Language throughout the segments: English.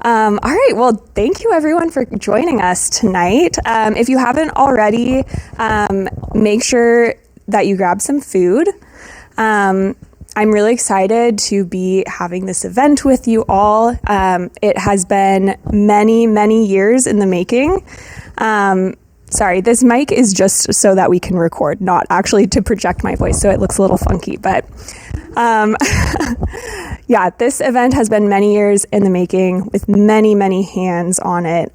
All right, well, thank you everyone for joining us tonight. If you haven't already, make sure that you grab some food. I'm really excited to be having this event with you all. It has been many, many years in the making. Sorry, this mic is just so that we can record, not actually to project my voice, so it looks a little funky, but yeah, this event has been many years in the making with many, many hands on it,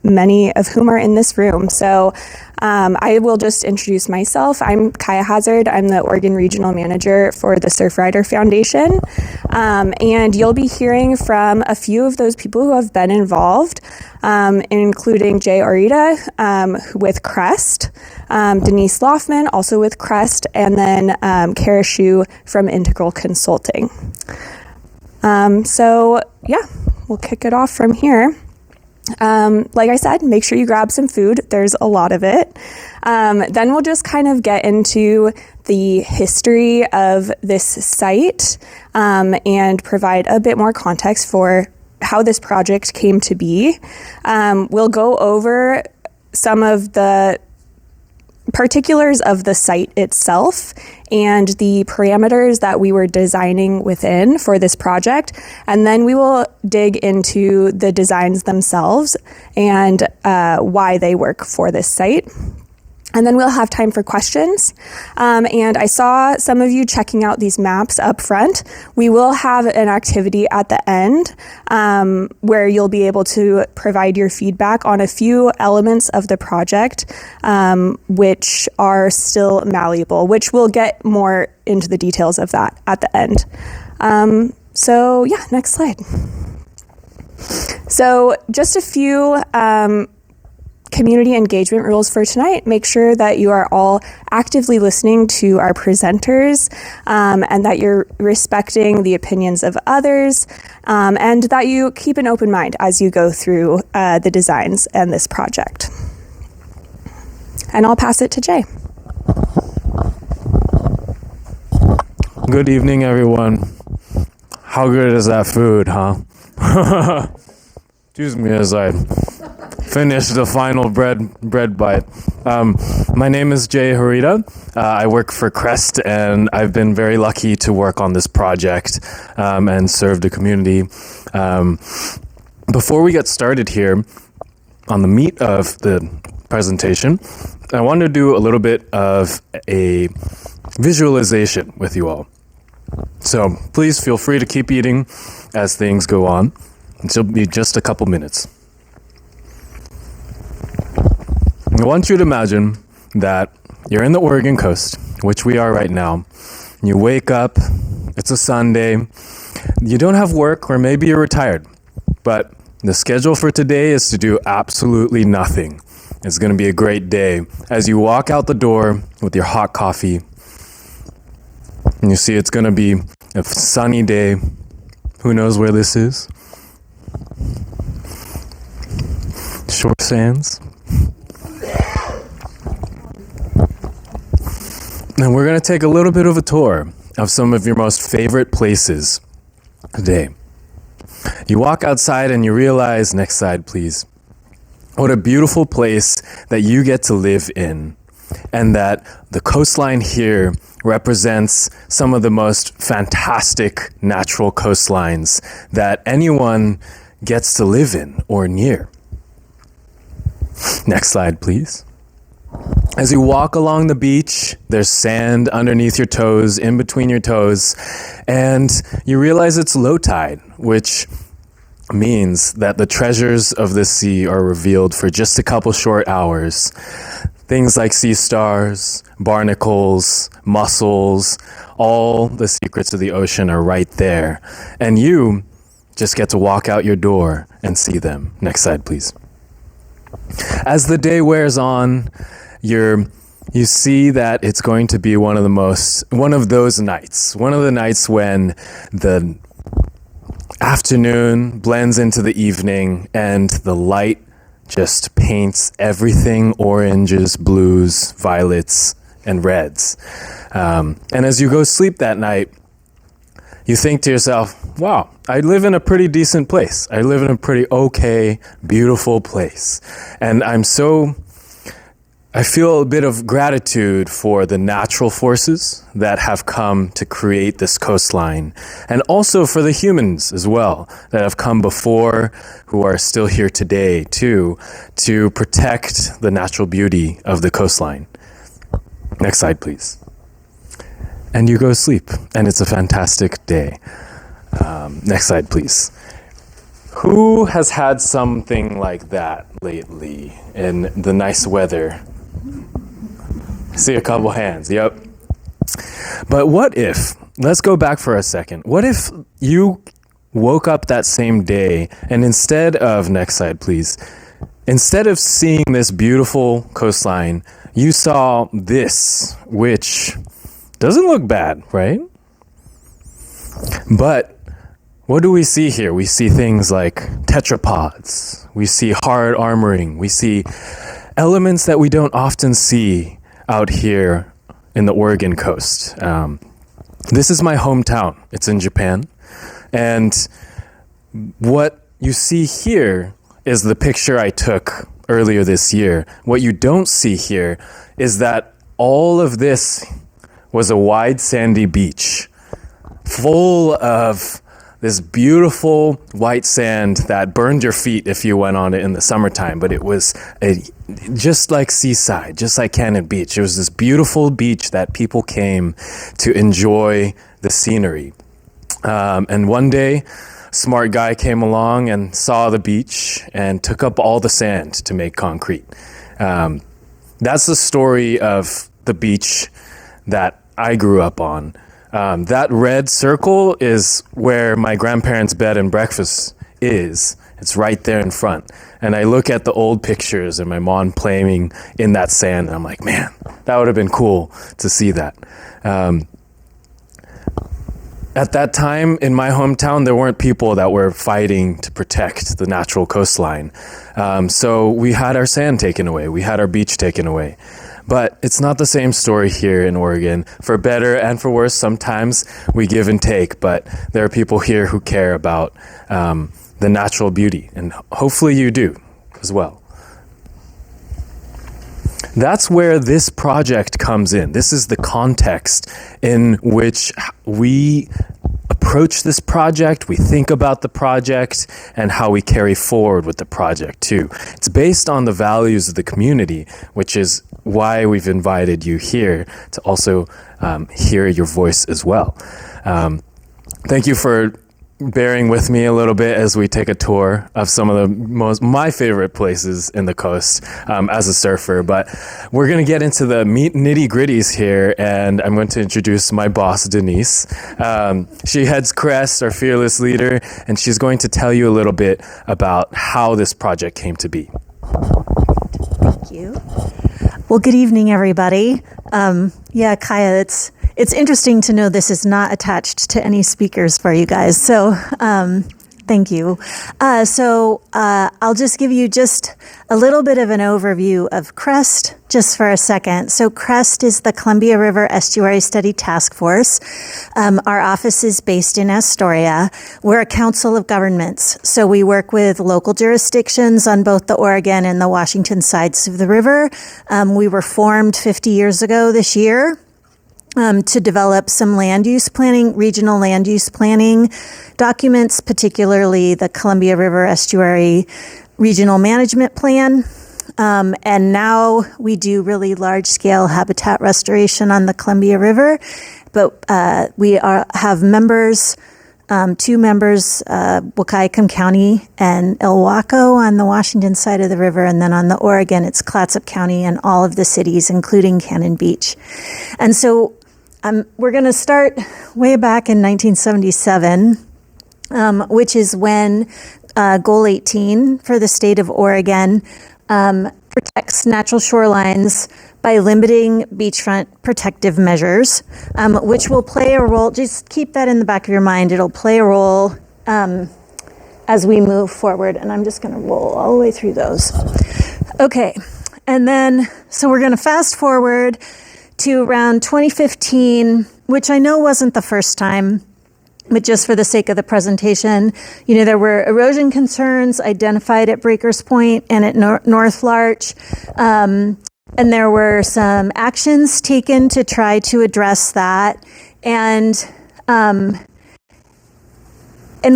many of whom are in this room. So I will just introduce myself. I'm Kaya Hazard. I'm the Oregon Regional Manager for the Surfrider Foundation. And you'll be hearing from a few of those people who have been involved, including Jay Orita with CREST, Denise Loffman, also with CREST, and then Kara Shu from Integral Consulting. So yeah, we'll kick it off from here. Like I said, make sure you grab some food. There's a lot of it. Then we'll just kind of get into the history of this site and provide a bit more context for how this project came to be. We'll go over some of the particulars of the site itself and the parameters that we were designing within for this project. And then we will dig into the designs themselves and why they work for this site. And then we'll have time for questions. And I saw some of you checking out these maps up front. We will have an activity at the end where you'll be able to provide your feedback on a few elements of the project, which are still malleable, which we'll get more into the details of that at the end. So yeah, next slide. So just a few community engagement rules for tonight. Make sure that you are all actively listening to our presenters and that you're respecting the opinions of others and that you keep an open mind as you go through the designs and this project. And I'll pass it to Jay. Good evening, everyone. How good is that food, huh? Excuse me as I finish the final bread bite. My name is Jay Orita. I work for CREST, and I've been very lucky to work on this project and serve the community. Before we get started here on the meat of the presentation, I want to do a little bit of a visualization with you all. So please feel free to keep eating as things go on. It'll be just a couple minutes. I want you to imagine that you're in the Oregon coast, which we are right now. You wake up, it's a Sunday, you don't have work, or maybe you're retired, but the schedule for today is to do absolutely nothing. It's going to be a great day as you walk out the door with your hot coffee, and you see it's going to be a sunny day. Who knows where this is? Shore Sands. And we're going to take a little bit of a tour of some of your most favorite places today. You walk outside and you realize, next slide please, what a beautiful place that you get to live in, and that the coastline here represents some of the most fantastic natural coastlines that anyone gets to live in or near. Next slide please. As you walk along the beach, there's sand underneath your toes, in between your toes, and you realize it's low tide, which means that the treasures of the sea are revealed for just a couple short hours. Things like sea stars, barnacles, mussels, all the secrets of the ocean are right there. And you just get to walk out your door and see them. Next slide, please. As the day wears on, you see that it's going to be one of those nights when the afternoon blends into the evening and the light just paints everything oranges, blues, violets, and reds. And as you go sleep that night, you think to yourself, wow, I live in a pretty decent place. I live in a pretty okay, beautiful place. And I feel a bit of gratitude for the natural forces that have come to create this coastline, and also for the humans as well that have come before, who are still here today too, to protect the natural beauty of the coastline. Next slide, please. And you go sleep, and it's a fantastic day. Next slide, please. Who has had something like that lately in the nice weather? I see a couple hands, yep. But what if, let's go back for a second. What if you woke up that same day and next slide please, instead of seeing this beautiful coastline, you saw this, which doesn't look bad, right? But what do we see here? We see things like tetrapods. We see hard armoring. We see elements that we don't often see out here in the Oregon coast. This is my hometown. It's in Japan. And what you see here is the picture I took earlier this year. What you don't see here is that all of this was a wide sandy beach full of this beautiful white sand that burned your feet if you went on it in the summertime, but it was just like seaside, just like Cannon Beach. It was this beautiful beach that people came to enjoy the scenery. And one day, a smart guy came along and saw the beach and took up all the sand to make concrete. That's the story of the beach that I grew up on. That red circle is where my grandparents' bed and breakfast is. It's right there in front. And I look at the old pictures and my mom playing in that sand, and I'm like, man, that would have been cool to see that. At that time, in my hometown, there weren't people that were fighting to protect the natural coastline. So we had our sand taken away. We had our beach taken away. But it's not the same story here in Oregon. For better and for worse, sometimes we give and take, but there are people here who care about the natural beauty, and hopefully you do as well. That's where this project comes in. This is the context in which we approach this project, we think about the project, and how we carry forward with the project too. It's based on the values of the community, which is why we've invited you here to also hear your voice as well. Thank you for bearing with me a little bit as we take a tour of some of my favorite places in the coast as a surfer. But we're going to get into the nitty gritties here, and I'm going to introduce my boss, Denise. She heads CREST, our fearless leader, and she's going to tell you a little bit about how this project came to be. Thank you. Well, good evening, everybody. Kaya, it's interesting to know this is not attached to any speakers for you guys. So thank you. I'll just give you just a little bit of an overview of CREST just for a second. So CREST is the Columbia River Estuary Study Task Force. Our office is based in Astoria. We're a council of governments. So we work with local jurisdictions on both the Oregon and the Washington sides of the river. We were formed 50 years ago this year. To develop some land use planning, regional land use planning documents, particularly the Columbia River Estuary Regional Management Plan. And now we do really large-scale habitat restoration on the Columbia River. But we have members, two members, Wahkiakum County and Ilwaco on the Washington side of the river. And then on the Oregon, it's Clatsop County and all of the cities, including Cannon Beach. And so we're going to start way back in 1977, which is when Goal 18 for the state of Oregon protects natural shorelines by limiting beachfront protective measures, which will play a role. Just keep that in the back of your mind. It'll play a role as we move forward. And I'm just going to roll all the way through those. Okay. And then, so we're going to fast forward to around 2015, which I know wasn't the first time But just for the sake of the presentation, there were erosion concerns identified at Breakers Point and at North Larch. And there were some actions taken to try to address that. And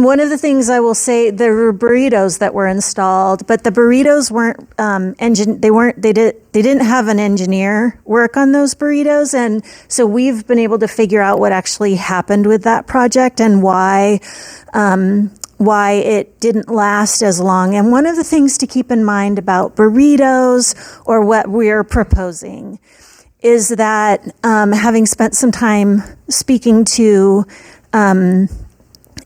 one of the things I will say, there were burritos that were installed, but the burritos weren't they didn't have an engineer work on those burritos, and so we've been able to figure out what actually happened with that project and why it didn't last as long. And one of the things to keep in mind about burritos, or what we're proposing, is that having spent some time speaking to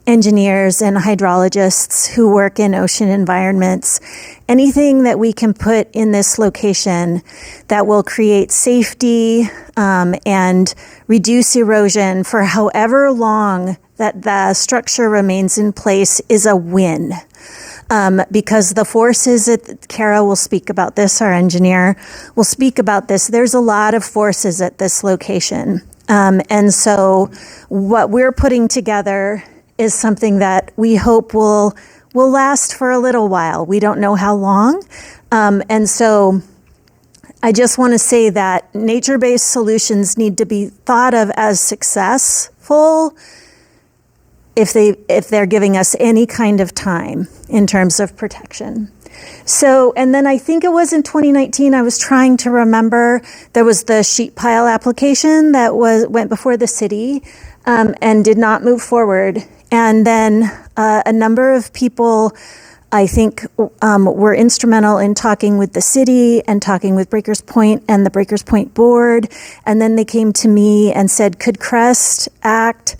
engineers and hydrologists who work in ocean environments, anything that we can put in this location that will create safety and reduce erosion for however long that the structure remains in place is a win. Because the forces, Kara will speak about this, our engineer will speak about this, there's a lot of forces at this location. And so what we're putting together is something that we hope will last for a little while. We don't know how long. And so I just want to say that nature-based solutions need to be thought of as successful if they're giving us any kind of time in terms of protection. So, and then I think it was in 2019, I was trying to remember, there was the sheet pile application that went before the city and did not move forward. And then a number of people, I think, were instrumental in talking with the city and talking with Breakers Point and the Breakers Point board. And then they came to me and said, could CREST act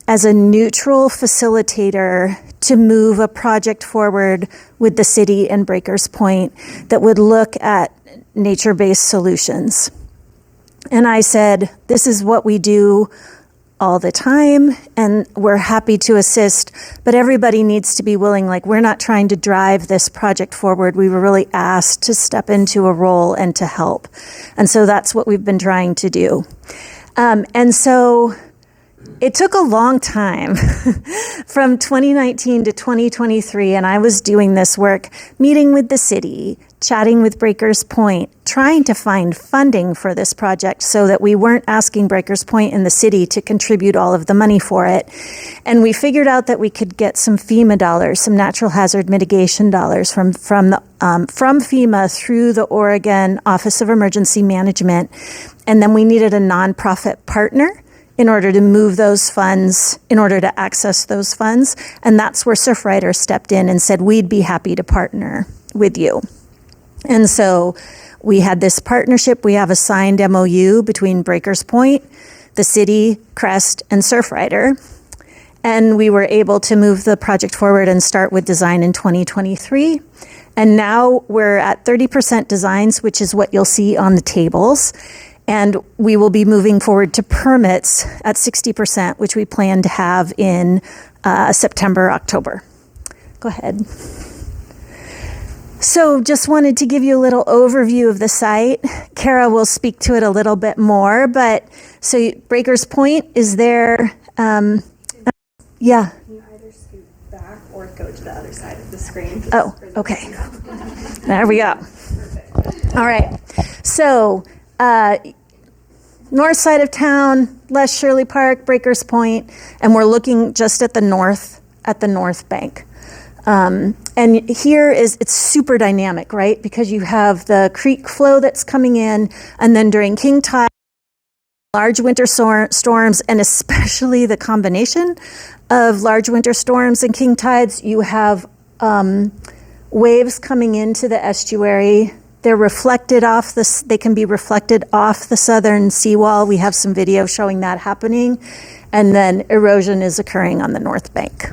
as a neutral facilitator to move a project forward with the city and Breakers Point that would look at nature-based solutions? And I said, this is what we do all the time, and we're happy to assist, but everybody needs to be willing. Like, we're not trying to drive this project forward. We were really asked to step into a role and to help. And so that's what we've been trying to do. And so it took a long time from 2019 to 2023, and I was doing this work, meeting with the city, chatting with Breakers Point, trying to find funding for this project so that we weren't asking Breakers Point and the city to contribute all of the money for it. And we figured out that we could get some FEMA dollars, some natural hazard mitigation dollars from FEMA through the Oregon Office of Emergency Management. And then we needed a nonprofit partner in order to move those funds, in order to access those funds. And that's where Surfrider stepped in and said, we'd be happy to partner with you. And so we had this partnership. We have a signed MOU between Breakers Point, the city, CREST, and Surfrider. And we were able to move the project forward and start with design in 2023. And now we're at 30% designs, which is what you'll see on the tables. And we will be moving forward to permits at 60%, which we plan to have in September, October. Go ahead. So just wanted to give you a little overview of the site. Kara will speak to it a little bit more, but so Breakers Point is there. Yeah. Can you either scoot back or go to the other side of the screen? Oh, okay. There we go. Perfect. All right. So north side of town, Les Shirley Park, Breakers Point, and we're looking just at the north bank. And here it's super dynamic, right? Because you have the creek flow that's coming in, and then during king tide, large winter storms, and especially the combination of large winter storms and king tides, you have waves coming into the estuary. They're reflected off they can be reflected off the southern seawall. We have some video showing that happening. And then erosion is occurring on the north bank.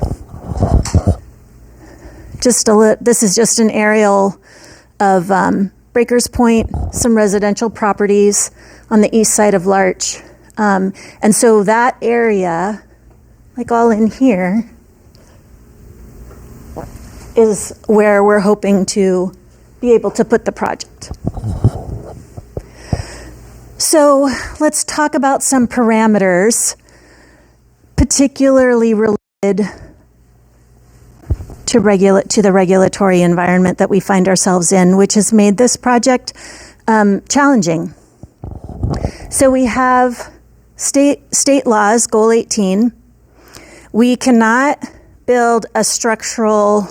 This is just an aerial of Breakers Point, some residential properties on the east side of Larch. And so that area, like all in here, is where we're hoping to be able to put the project. So let's talk about some parameters. particularly related to the regulatory environment that we find ourselves in, which has made this project challenging. So we have state laws, Goal 18. We cannot build a structural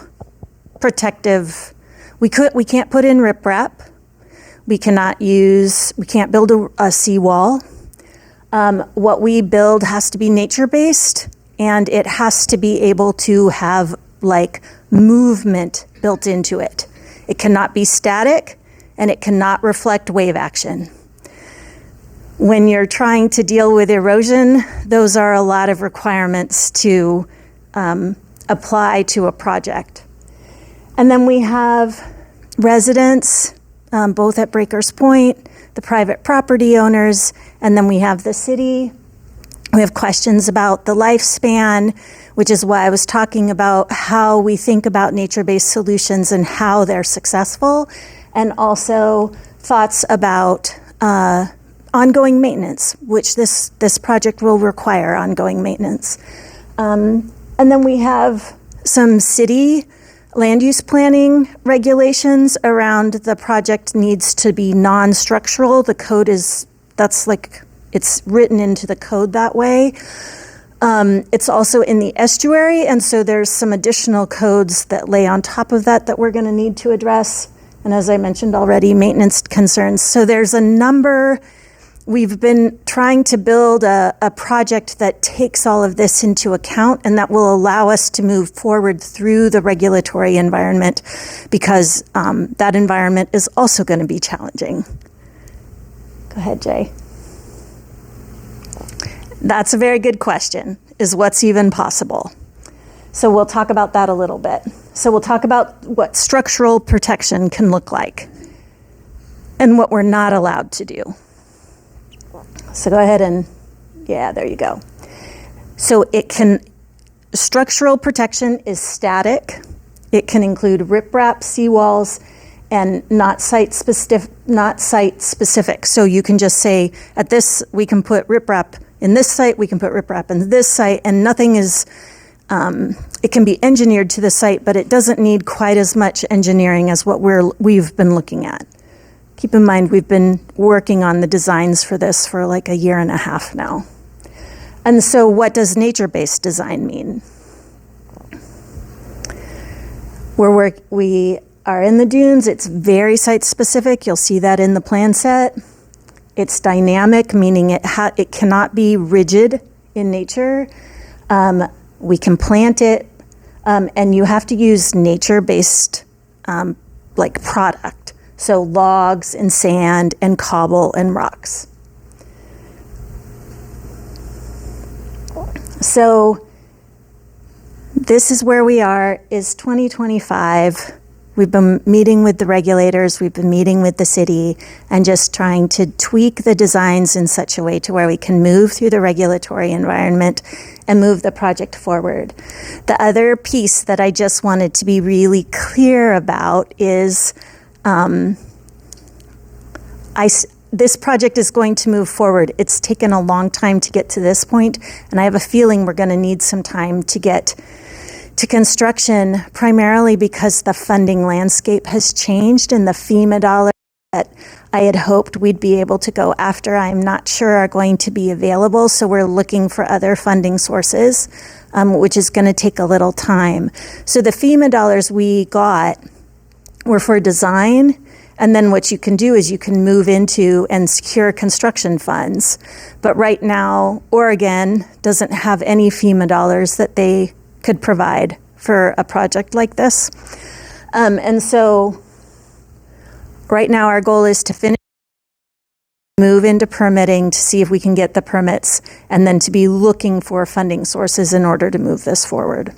protective, we can't put in riprap. We can't build a seawall. What we build has to be nature-based, and it has to be able to have like movement built into it. It cannot be static, and it cannot reflect wave action. When you're trying to deal with erosion, those are a lot of requirements to apply to a project. And then we have residents, both at Breakers Point, the private property owners, and then we have the city. We have questions about the lifespan, which is why I was talking about how we think about nature-based solutions and how they're successful, and also thoughts about ongoing maintenance, which this project will require ongoing maintenance. And then we have some city land use planning regulations around the project needs to be non-structural. The code it's written into the code that way. It's also in the estuary, and so there's some additional codes that lay on top of that we're gonna need to address. And as I mentioned already, maintenance concerns. So there's a number. We've been trying to build a project that takes all of this into account and that will allow us to move forward through the regulatory environment, because that environment is also going to be challenging. Go ahead, Jay. That's a very good question, is what's even possible? So we'll talk about that a little bit. So we'll talk about what structural protection can look like and what we're not allowed to do. So go ahead and, yeah, there you go. So structural protection is static. It can include riprap, seawalls, and not site specific. So you can just say, at this, we can put riprap in this site, we can put riprap in this site, and nothing is, it can be engineered to the site, but it doesn't need quite as much engineering as what we've been looking at. Keep in mind, we've been working on the designs for this for like 1.5 years now. And so what does nature-based design mean? We are in the dunes. It's very site-specific. You'll see that in the plan set. It's dynamic, meaning it cannot be rigid in nature. We can plant it, and you have to use nature-based like product. So logs and sand and cobble and rocks. So this is where we are, is 2025. We've been meeting with the regulators, we've been meeting with the city, and just trying to tweak the designs in such a way to where we can move through the regulatory environment and move the project forward. The other piece that I just wanted to be really clear about is this project is going to move forward. It's taken a long time to get to this point, and I have a feeling we're going to need some time to get to construction, primarily because the funding landscape has changed, and the FEMA dollars that I had hoped we'd be able to go after, I'm not sure are going to be available, so we're looking for other funding sources, which is going to take a little time. So the FEMA dollars we got were for design, and then what you can do is you can move into and secure construction funds. But right now, Oregon doesn't have any FEMA dollars that they could provide for a project like this. And so right now our goal is to move into permitting to see if we can get the permits, and then to be looking for funding sources in order to move this forward.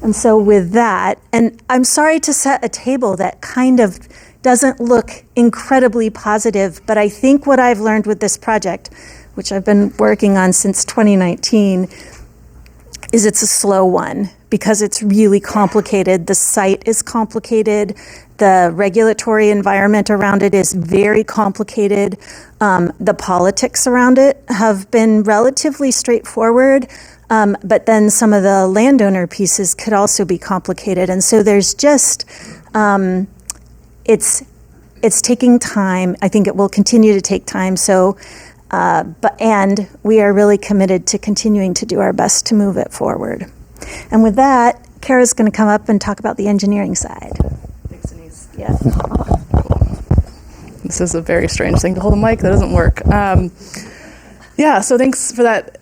And so with that, and I'm sorry to set a table that kind of doesn't look incredibly positive, but I think what I've learned with this project, which I've been working on since 2019, is it's a slow one because it's really complicated. The site is complicated. The regulatory environment around it is very complicated. The politics around it have been relatively straightforward, But then some of the landowner pieces could also be complicated. And so there's just, it's taking time. I think it will continue to take time. So, and we are really committed to continuing to do our best to move it forward. And with that, Kara's going to come up and talk about the engineering side. Thanks, Denise. Yeah. This is a very strange thing to hold a mic. That doesn't work. So thanks for that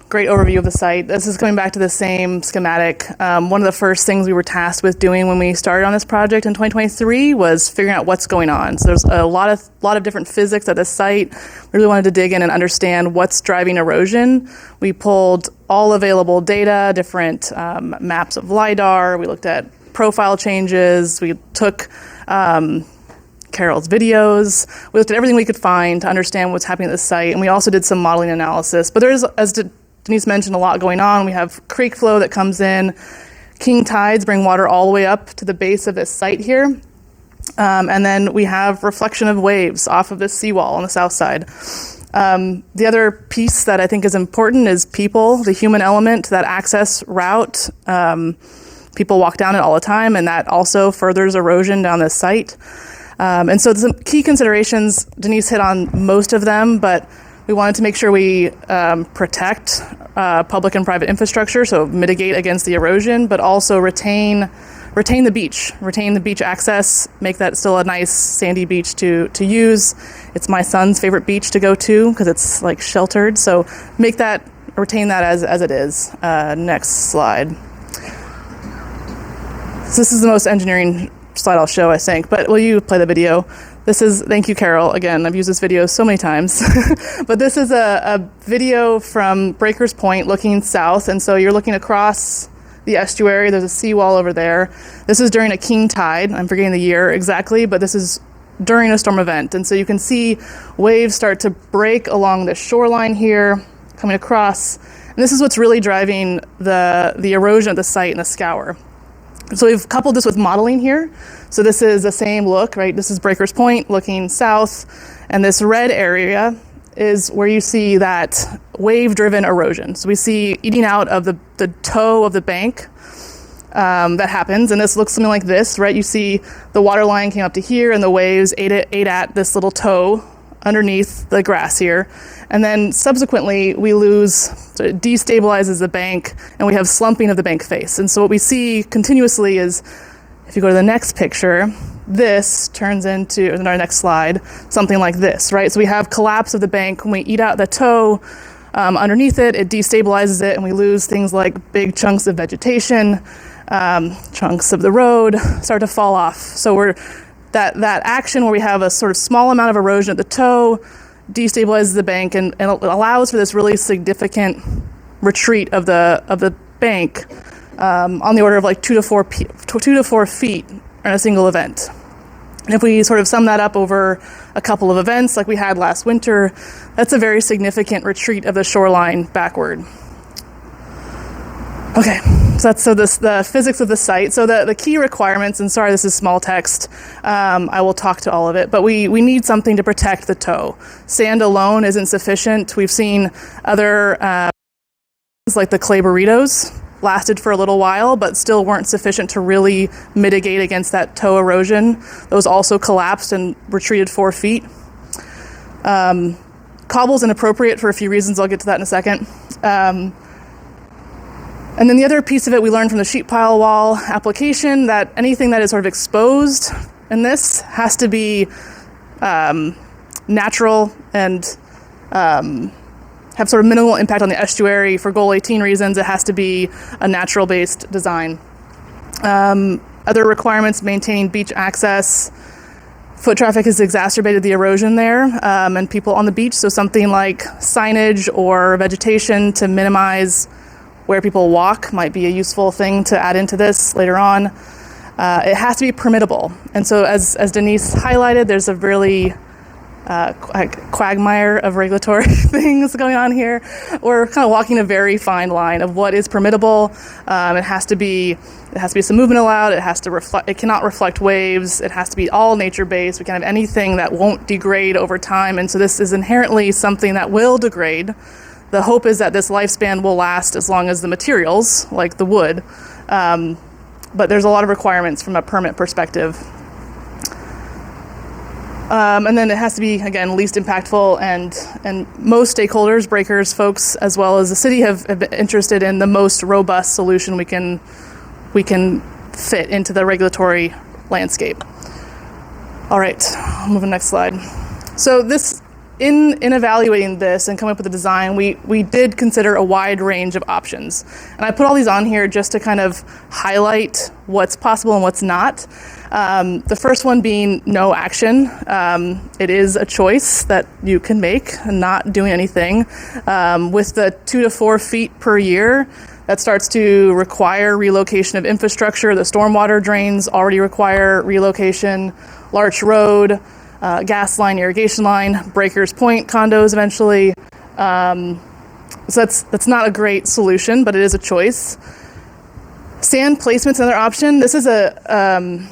great overview of the site. This is going back to the same schematic. One of the first things we were tasked with doing when we started on this project in 2023 was figuring out what's going on. So there's a lot of different physics at this site. We really wanted to dig in and understand what's driving erosion. We pulled all available data, different maps of LiDAR. We looked at profile changes. We took Carol's videos. We looked at everything we could find to understand what's happening at the site, and we also did some modeling analysis. But there's, as Denise mentioned, a lot going on. We have creek flow that comes in. King tides bring water all the way up to the base of this site here. And then we have reflection of waves off of this seawall on the south side. The other piece that I think is important is people, the human element, that access route. People walk down it all the time, and that also furthers erosion down this site. And so some key considerations, Denise hit on most of them, but we wanted to make sure we protect public and private infrastructure, so mitigate against the erosion, but also retain the beach access, make that still a nice sandy beach to use. It's my son's favorite beach to go to because it's like sheltered, so retain that as it is. Next slide. So this is the most engineering slide I'll show, I think, but will you play the video? Thank you, Carol. Again, I've used this video so many times, but this is a video from Breakers Point looking south, and so you're looking across the estuary. There's a seawall over there. This is during a king tide. I'm forgetting the year exactly, but this is during a storm event, and so you can see waves start to break along the shoreline here, coming across, and this is what's really driving the erosion of the site and the scour. So we've coupled this with modeling here. So this is the same look, right? This is Breakers Point looking south, and this red area is where you see that wave-driven erosion. So we see eating out of the toe of the bank that happens, and this looks something like this, right? You see the water line came up to here, and the waves ate at this little toe underneath the grass here. And then subsequently we lose, so it destabilizes the bank, and we have slumping of the bank face. And so what we see continuously is, if you go to the next picture, this turns into, in our next slide, something like this, right? So we have collapse of the bank. When we eat out the toe underneath it, it destabilizes it, and we lose things like big chunks of vegetation, chunks of the road start to fall off. So that action where we have a sort of small amount of erosion at the toe destabilizes the bank and allows for this really significant retreat of the bank on the order of like 2 to 4 feet in a single event. And if we sort of sum that up over a couple of events like we had last winter, that's a very significant retreat of the shoreline backward. Okay, so that's the physics of the site. So the key requirements, and sorry this is small text, I will talk to all of it, but we need something to protect the toe. Sand alone isn't sufficient. We've seen other like the clay burritos lasted for a little while, but still weren't sufficient to really mitigate against that toe erosion. Those also collapsed and retreated 4 feet. Cobble's inappropriate for a few reasons. I'll get to that in a second. And then the other piece of it we learned from the sheet pile wall application, that anything that is sort of exposed in this has to be natural and have sort of minimal impact on the estuary. For goal 18 reasons, it has to be a natural-based design. Other requirements, maintaining beach access. Foot traffic has exacerbated the erosion there, and people on the beach, so something like signage or vegetation to minimize where people walk might be a useful thing to add into this later on. It has to be permittable. And so as Denise highlighted, there's a really quagmire of regulatory things going on here. We're kind of walking a very fine line of what is permittable. It has to be some movement allowed. It cannot reflect waves. It has to be all nature-based. We can't have anything that won't degrade over time. And so this is inherently something that will degrade. the hope is that this lifespan will last as long as the materials, like the wood. But there's a lot of requirements from a permit perspective. And then it has to be, again, least impactful, and most stakeholders, breakers, folks, as well as the city have been interested in the most robust solution we can fit into the regulatory landscape. All right, I'll move to the next slide. So this, in evaluating this and coming up with the design, we did consider a wide range of options. And I put all these on here just to kind of highlight what's possible and what's not. The first one being no action. It is a choice that you can make, not doing anything. With the 2 to 4 feet per year, that starts to require relocation of infrastructure. The stormwater drains already require relocation. Larch Road, gas line, irrigation line, Breakers Point condos eventually. So that's not a great solution, but it is a choice. Sand placement's another option. This is an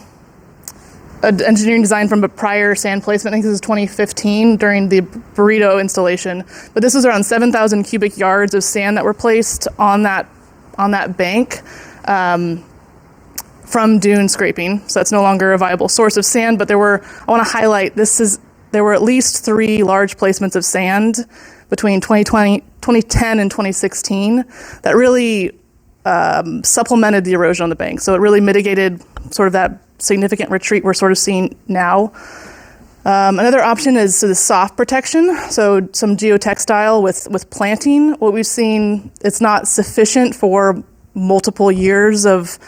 engineering design from a prior sand placement. I think this is 2015 during the burrito installation. But this was around 7,000 cubic yards of sand that were placed on that bank from dune scraping. So that's no longer a viable source of sand. But I want to highlight, there were at least 3 large placements of sand between 2010 and 2016 that really supplemented the erosion on the bank. So it really mitigated sort of that significant retreat we're sort of seeing now. Another option is the soft protection, so some geotextile with planting. What we've seen, it's not sufficient for multiple years of,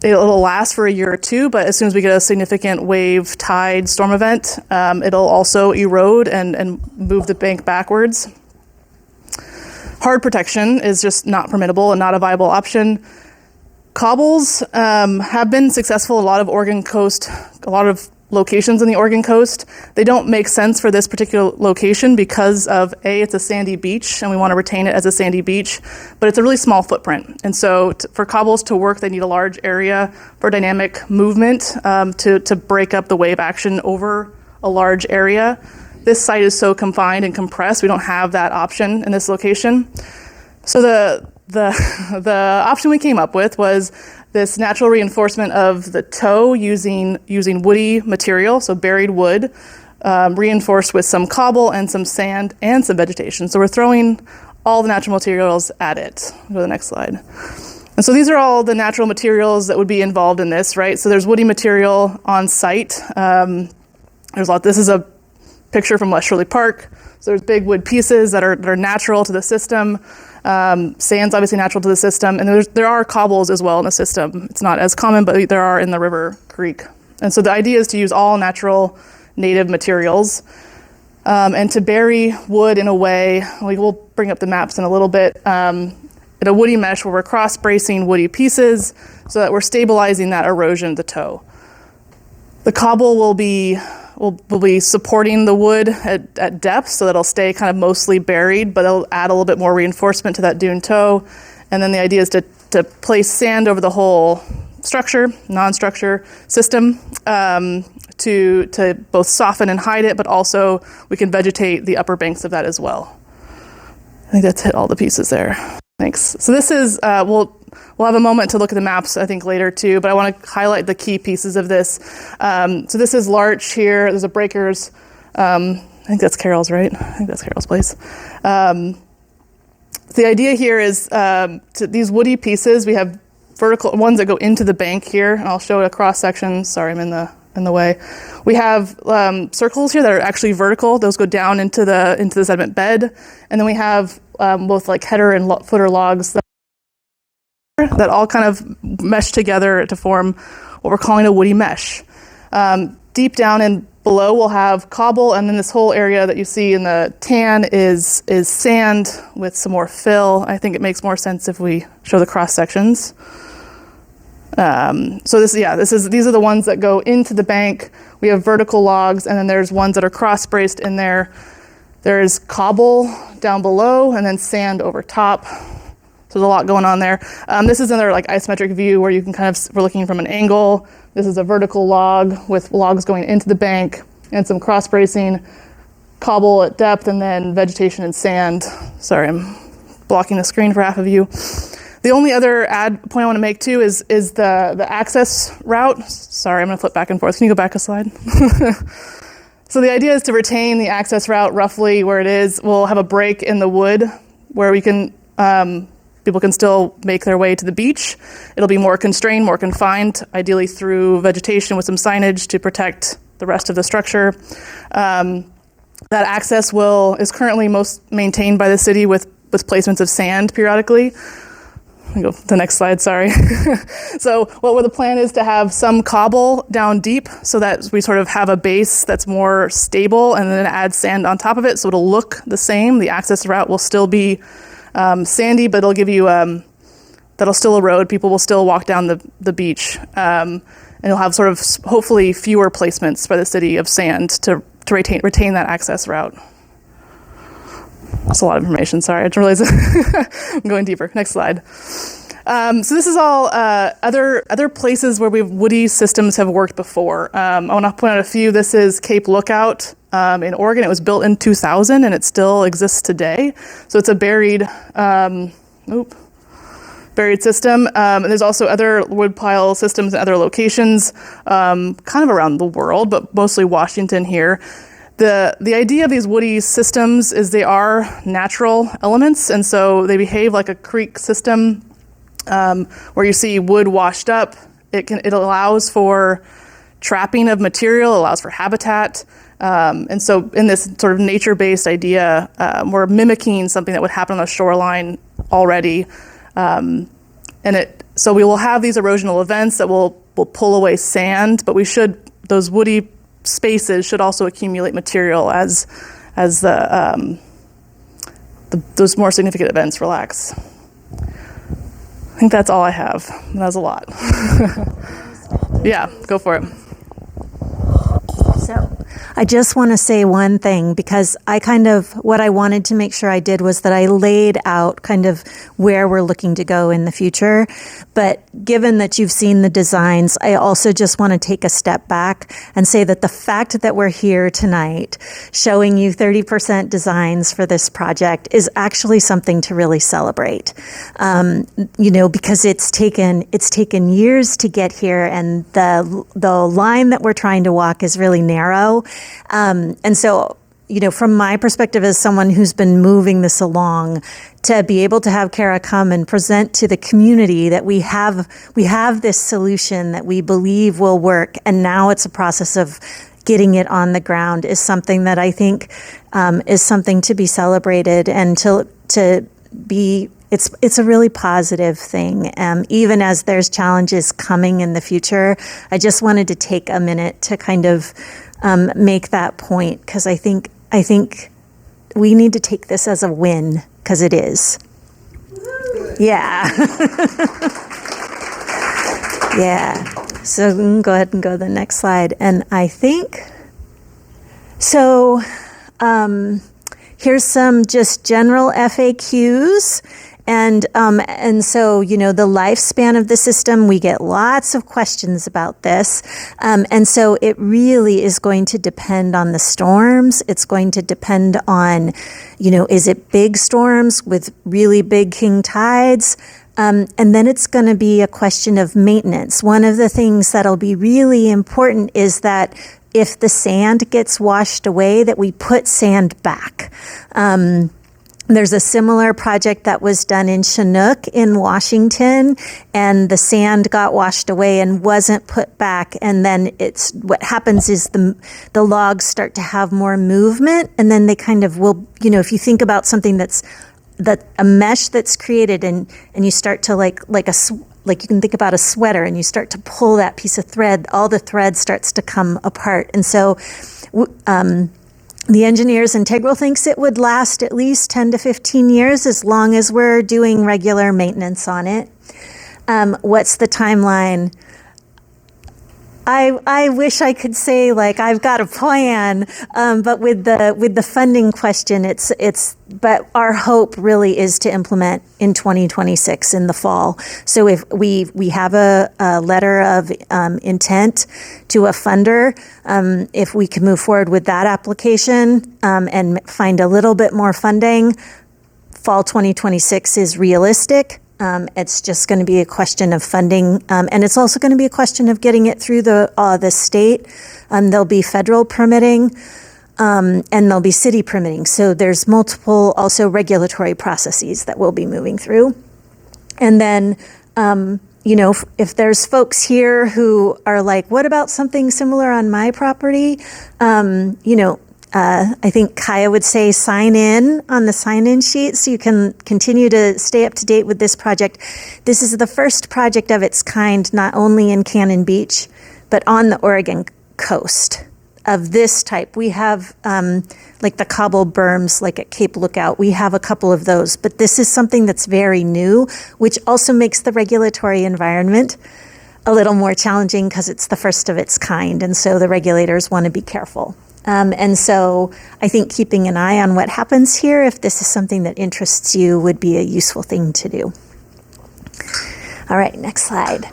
it'll last for a year or 2, but as soon as we get a significant wave, tide, storm event, it'll also erode and move the bank backwards. Hard protection is just not permittable and not a viable option. Cobbles have been successful in a lot of Oregon coast, a lot of locations on the Oregon coast. They don't make sense for this particular location because of it's a sandy beach and we want to retain it as a sandy beach, but it's a really small footprint. And so for cobbles to work, they need a large area for dynamic movement to break up the wave action over a large area. This site is so confined and compressed, we don't have that option in this location. So the option we came up with was this natural reinforcement of the toe using woody material, so buried wood, reinforced with some cobble and some sand and some vegetation. So we're throwing all the natural materials at it. Go to the next slide. And so these are all the natural materials that would be involved in this, right? So there's woody material on site. There's a lot. This is a picture from West Shirley Park. So there's big wood pieces that are natural to the system. Sand's obviously natural to the system, and there are cobbles as well in the system. It's not as common, but there are in the river creek. And so the idea is to use all natural native materials and to bury wood in a way, we'll bring up the maps in a little bit, in a woody mesh where we're cross-bracing woody pieces so that we're stabilizing that erosion of the toe. The cobble will be supporting the wood at depth so that it'll stay kind of mostly buried, but it'll add a little bit more reinforcement to that dune toe. And then the idea is to place sand over the whole structure, non-structure system to both soften and hide it, but also we can vegetate the upper banks of that as well. I think that's hit all the pieces there. Thanks. So this is, we'll have a moment to look at the maps, I think, later too, but I want to highlight the key pieces of this. So this is Larch here. There's a Breakers. I think that's Carol's, right? I think that's Carol's place. The idea here is these woody pieces, we have vertical ones that go into the bank here, and I'll show a cross section. Sorry, I'm in the way. We have circles here that are actually vertical. Those go down into the sediment bed, and then we have both like header and footer logs that all kind of mesh together to form what we're calling a woody mesh. Deep down and below we'll have cobble, and then this whole area that you see in the tan is sand with some more fill. I think it makes more sense if we show the cross sections. So these are the ones that go into the bank. We have vertical logs, and then there's ones that are cross-braced in there. There's cobble down below, and then sand over top. So there's a lot going on there. This is another like isometric view where you can we're looking from an angle. This is a vertical log with logs going into the bank and some cross bracing. cobble at depth, and then vegetation and sand. Sorry, I'm blocking the screen for half of you. The only other point I want to make too is the access route. Sorry, I'm going to flip back and forth. Can you go back a slide? So the idea is to retain the access route roughly where it is. We'll have a break in the wood where we can people can still make their way to the beach. It'll be more constrained, more confined, ideally through vegetation with some signage to protect the rest of the structure. That access is currently most maintained by the city with placements of sand periodically. Go to the next slide, sorry. So what the plan is to have some cobble down deep so that we sort of have a base that's more stable, and then add sand on top of it so it'll look the same. The access route will still be sandy, but it'll give you, that'll still erode. People will still walk down the beach. And you'll have sort of hopefully fewer placements by the city of sand to retain that access route. That's a lot of information, sorry, I didn't realize I'm going deeper. Next slide. So this is all other places where woody systems have worked before. I want to point out a few. This is Cape Lookout in Oregon. It was built in 2000 and it still exists today. So it's a buried system. And there's also other woodpile systems in other locations, kind of around the world, but mostly Washington here. The idea of these woody systems is they are natural elements, and so they behave like a creek system where you see wood washed up. It allows for trapping of material, allows for habitat, and so in this sort of nature-based idea, we're mimicking something that would happen on the shoreline already, so we will have these erosional events that will pull away sand, but those woody spaces should also accumulate material as those more significant events relax. I think that's all I have. That was a lot. Yeah, go for it. So I just want to say one thing, because what I wanted to make sure I did was that I laid out kind of where we're looking to go in the future. But given that you've seen the designs, I also just want to take a step back and say that the fact that we're here tonight showing you 30% designs for this project is actually something to really celebrate. Because it's taken years to get here, and the line that we're trying to walk is really narrow. And so, from my perspective as someone who's been moving this along, to be able to have Kara come and present to the community that we have this solution that we believe will work, and now it's a process of getting it on the ground, is something that I think is something to be celebrated, and to be. It's a really positive thing, even as there's challenges coming in the future. I just wanted to take a minute to kind of make that point, because I think we need to take this as a win, because it is. Yeah. Yeah. So we can go ahead and go to the next slide. And I think, so here's some just general FAQs. And so, the lifespan of the system, we get lots of questions about this. And so it really is going to depend on the storms. It's going to depend on, is it big storms with really big king tides? And then it's going to be a question of maintenance. One of the things that'll be really important is that if the sand gets washed away, that we put sand back. There's a similar project that was done in Chinook in Washington, and the sand got washed away and wasn't put back. And then what happens is the logs start to have more movement, and then they kind of will, if you think about something that a mesh that's created, and you start to like you can think about a sweater, and you start to pull that piece of thread, all the thread starts to come apart. And so, the engineers, Integral thinks it would last at least 10 to 15 years as long as we're doing regular maintenance on it. What's the timeline? I wish I could say like I've got a plan, but with the funding question, but our hope really is to implement in 2026 in the fall. So if we have a letter of intent to a funder, if we can move forward with that application and find a little bit more funding, fall 2026 is realistic. It's just going to be a question of funding, and it's also going to be a question of getting it through the state. There'll be federal permitting, and there'll be city permitting. So there's multiple also regulatory processes that we'll be moving through. And then, if there's folks here who are like, what about something similar on my property? I think Kaya would say sign in on the sign-in sheet so you can continue to stay up to date with this project. This is the first project of its kind, not only in Cannon Beach, but on the Oregon coast of this type. We have like the cobble berms, like at Cape Lookout. We have a couple of those, but this is something that's very new, which also makes the regulatory environment a little more challenging because it's the first of its kind. And so the regulators want to be careful. And so I think keeping an eye on what happens here, if this is something that interests you, would be a useful thing to do. All right, next slide.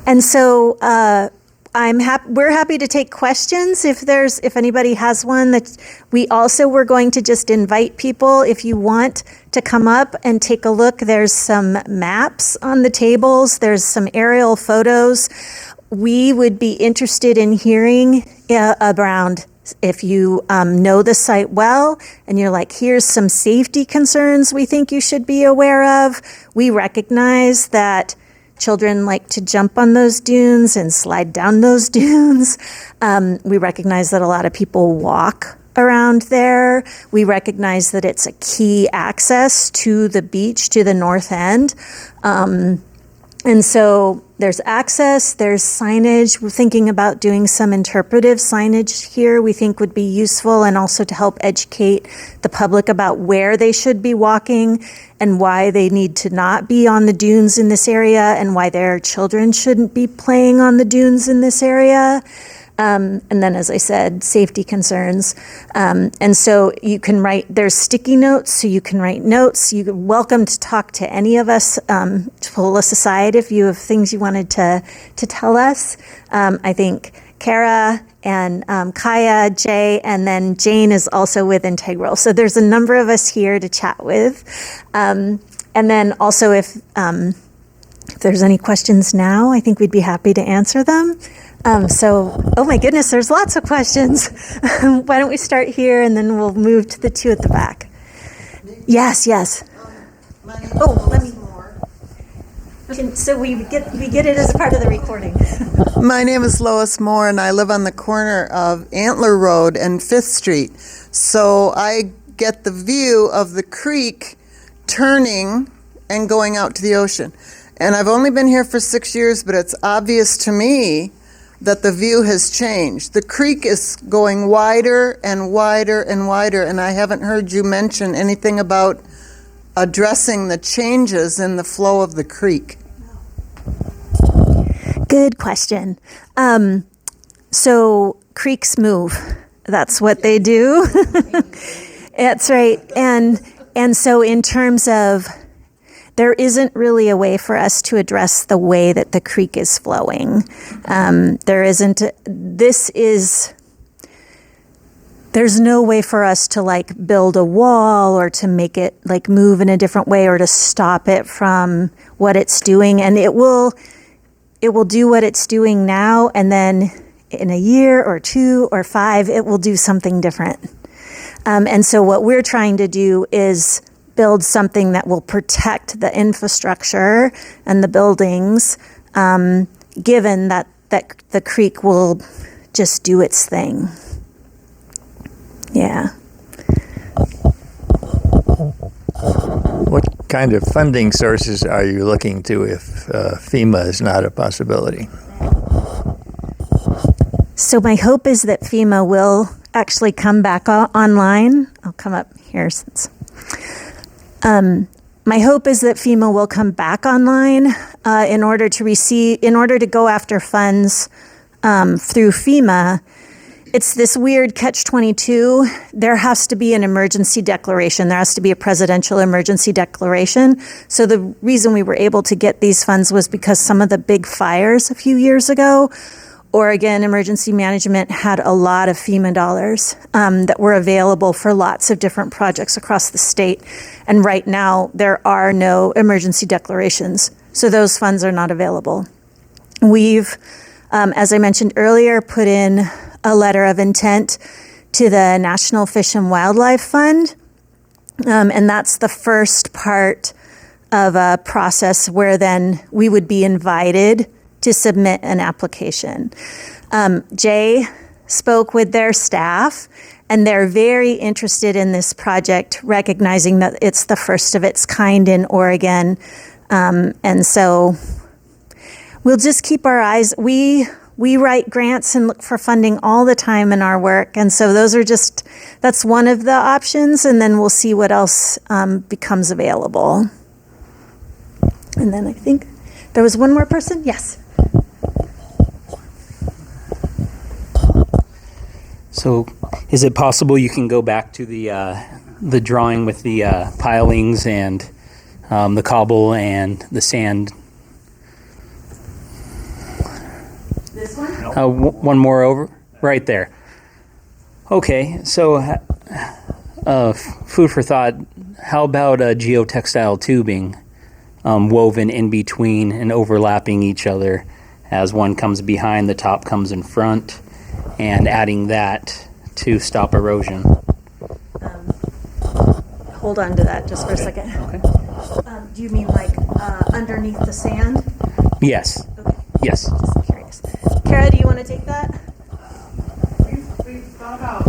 And so we're happy to take questions if anybody has one. That we're going to just invite people, if you want to come up and take a look. There's some maps on the tables. There's some aerial photos. We would be interested in hearing around if you know the site well and you're like, here's some safety concerns we think you should be aware of. We recognize that children like to jump on those dunes and slide down those dunes. We recognize that a lot of people walk around there. We recognize that it's a key access to the beach, to the north end. And so there's access, there's signage. We're thinking about doing some interpretive signage here we think would be useful, and also to help educate the public about where they should be walking and why they need to not be on the dunes in this area and why their children shouldn't be playing on the dunes in this area. And then, as I said, safety concerns. And so you can write, there's sticky notes, so you can write notes. You're welcome to talk to any of us, to pull us aside if you have things you wanted to tell us. I think Kara and Kaya, Jay, and then Jane is also with Integral. So there's a number of us here to chat with. And then also if there's any questions now, I think we'd be happy to answer them. Oh my goodness, there's lots of questions. Why don't we start here and then we'll move to the two at the back. Yes. Let me. So we get it as part of the recording. My name is Lois Moore, and I live on the corner of Antler Road and 5th Street. So I get the view of the creek turning and going out to the ocean. And I've only been here for 6 years, but it's obvious to me that the view has changed. The creek is going wider and wider and wider, and I haven't heard you mention anything about addressing the changes in the flow of the creek. Good question. So creeks move. That's what they do. That's right. And so in terms of, there isn't really a way for us to address the way that the creek is flowing. There's no way for us to like build a wall or to make it like move in a different way or to stop it from what it's doing. And it will do what it's doing now, and then in a year or 2 or 5, it will do something different. And so what we're trying to do is build something that will protect the infrastructure and the buildings, given that the creek will just do its thing. Yeah. What kind of funding sources are you looking to if FEMA is not a possibility? So my hope is that FEMA will actually come back online. I'll come up here since. My hope is that FEMA will come back online in order to go after funds through FEMA, it's this weird catch-22. There has to be an emergency declaration. There has to be a presidential emergency declaration. So the reason we were able to get these funds was because some of the big fires a few years ago, Oregon Emergency Management had a lot of FEMA dollars that were available for lots of different projects across the state. And right now, there are no emergency declarations. So those funds are not available. We've, as I mentioned earlier, put in a letter of intent to the National Fish and Wildlife Fund. And that's the first part of a process where then we would be invited to submit an application. Jay spoke with their staff, and they're very interested in this project, recognizing that it's the first of its kind in Oregon. And so we'll just keep our eyes. We write grants and look for funding all the time in our work. And so that's one of the options. And then we'll see what else becomes available. And then I think there was one more person. Yes. So is it possible you can go back to the drawing with the pilings and the cobble and the sand? This one? One more over, right there. Okay, so food for thought. How about geotextile tubing woven in between and overlapping each other as one comes behind, the top comes in front, and adding that to stop erosion? Hold on to that just for a second. Okay. Do you mean like underneath the sand? Yes. Okay. Yes. Just curious. Kara, do you want to take that? We've thought about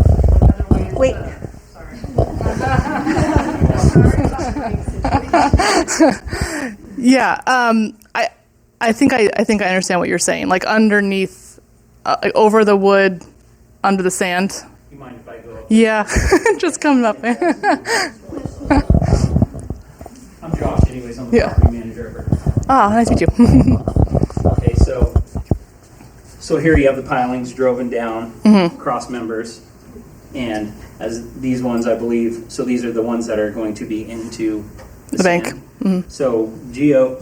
other ways. Wait. Yeah, I think I understand what you're saying. Like underneath, like over the wood, under the sand. You mind if I go? Yeah, just coming up there. I'm Josh, anyways. I'm the Yeah. property manager. Nice to meet you. Okay, so here you have the pilings driven down, cross members, and as these ones, I believe, so these are the ones that are going to be into The bank. sand. So the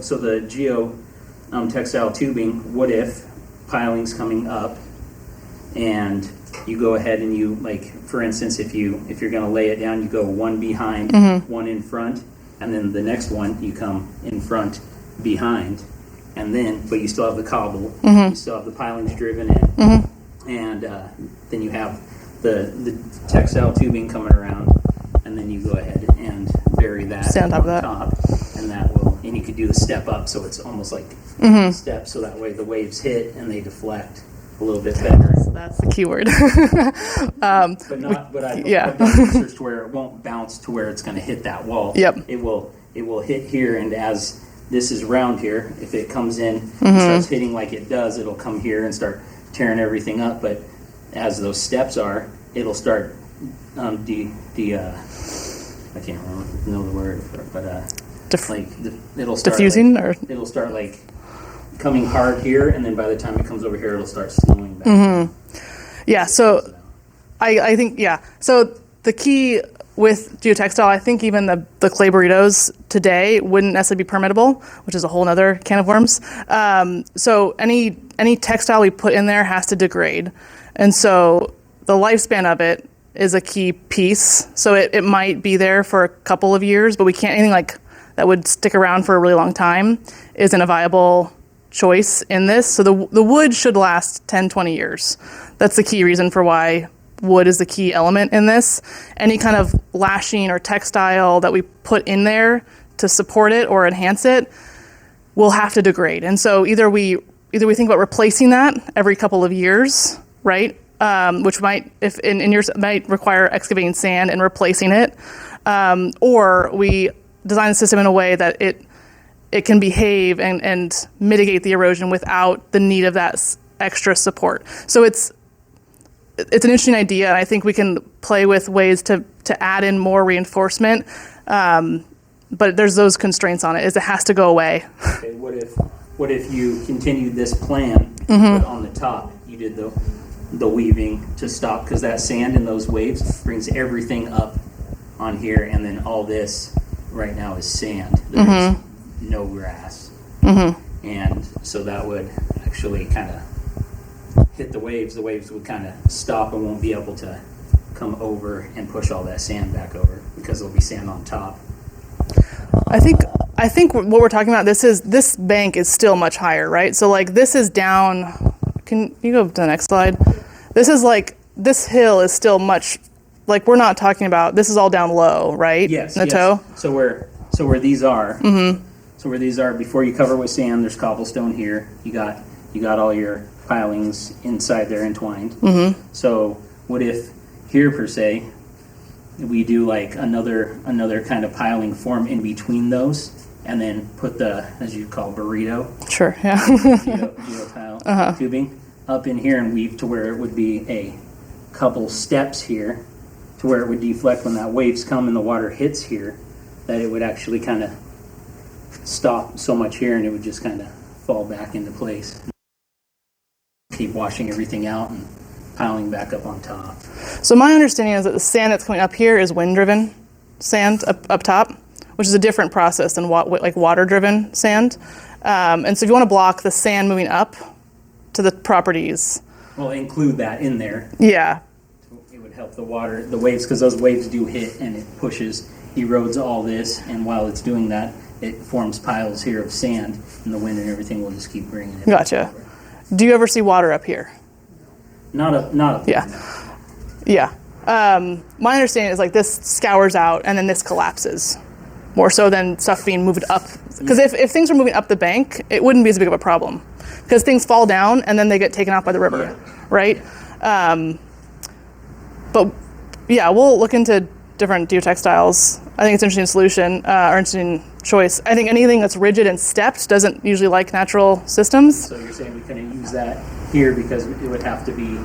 textile tubing. What if pilings coming up, and you go ahead and you, like, for instance, if you're going to lay it down, you go one behind, one in front, and then the next one you come in front, behind, and then but you still have the cobble, you still have the pilings driven in, and then you have the textile tubing coming around, and then you go ahead and bury that Stand on on that. top, and that will, and you could do the step up, so it's almost like steps, so that way the waves hit and they deflect a little bit better. That's the key word. But I've done research to where it won't bounce to where it's going to hit that wall. Yep. It will hit here, and as this is round here, if it comes in and starts hitting like it does, it'll come here and start tearing everything up. But as those steps are, it'll start I can't know the word for it, but it'll start diffusing, like, or it'll start like coming hard here, and then by the time it comes over here, it'll start slowing back. yeah. So I think So the key with geotextile, I think even the clay burritos today wouldn't necessarily be permittable, which is a whole other can of worms. So any textile we put in there has to degrade, and so the lifespan of it is a key piece. So it might be there for a couple of years, but we can't, anything like that would stick around for a really long time isn't a viable choice in this. So the wood should last 10, 20 years. That's the key reason for why wood is the key element in this. Any kind of lashing or textile that we put in there to support it or enhance it will have to degrade. And so either we think about replacing that every couple of years, right? Which might, if in yours, might require excavating sand and replacing it, or we design the system in a way that it can behave and mitigate the erosion without the need of that extra support. So it's an interesting idea, and I think we can play with ways to add in more reinforcement, but there's those constraints on it. Is it has to go away. Okay, what if what if you continued this plan, but on the top you did the weaving to stop, because that sand and those waves brings everything up on here, and then all this right now is sand. There's no grass. And so that would actually kind of hit the waves. The waves would kind of stop and won't be able to come over and push all that sand back over, because there'll be sand on top. I think what we're talking about, this bank is still much higher, right? So like this is down. Can you go to the next slide? This is like, this hill is still much, like we're not talking about, this is all down low, right? Yes. In the toe? So where these are, so where these are, before you cover with sand, there's cobblestone here. You got all your pilings inside there entwined. So what if here per se, we do like another kind of piling form in between those, and then put the, as you call, burrito, Sure, yeah. geotile tubing up in here and weave to where it would be a couple steps here to where it would deflect when that waves come and the water hits here, that it would actually kind of stop so much here and it would just kind of fall back into place. Keep washing everything out and piling back up on top. So my understanding is that the sand that's coming up here is wind-driven sand up top, which is a different process than like water-driven sand. And so if you want to block the sand moving up to the properties. Well, include that in there. Yeah. It would help the waves, because those waves do hit and it pushes, erodes all this, and while it's doing that, it forms piles here of sand, and the wind and everything will just keep bringing it. Gotcha. Do you ever see water up here? Not up. Yeah. Yeah. My understanding is like this scours out and then this collapses more so than stuff being moved up. Because if things were moving up the bank, it wouldn't be as big of a problem, because things fall down and then they get taken out by the river, right? But yeah, we'll look into different geotextiles. I think it's an interesting solution, or interesting choice. I think anything that's rigid and stepped doesn't usually like natural systems. So you're saying we couldn't use that here because it would have to be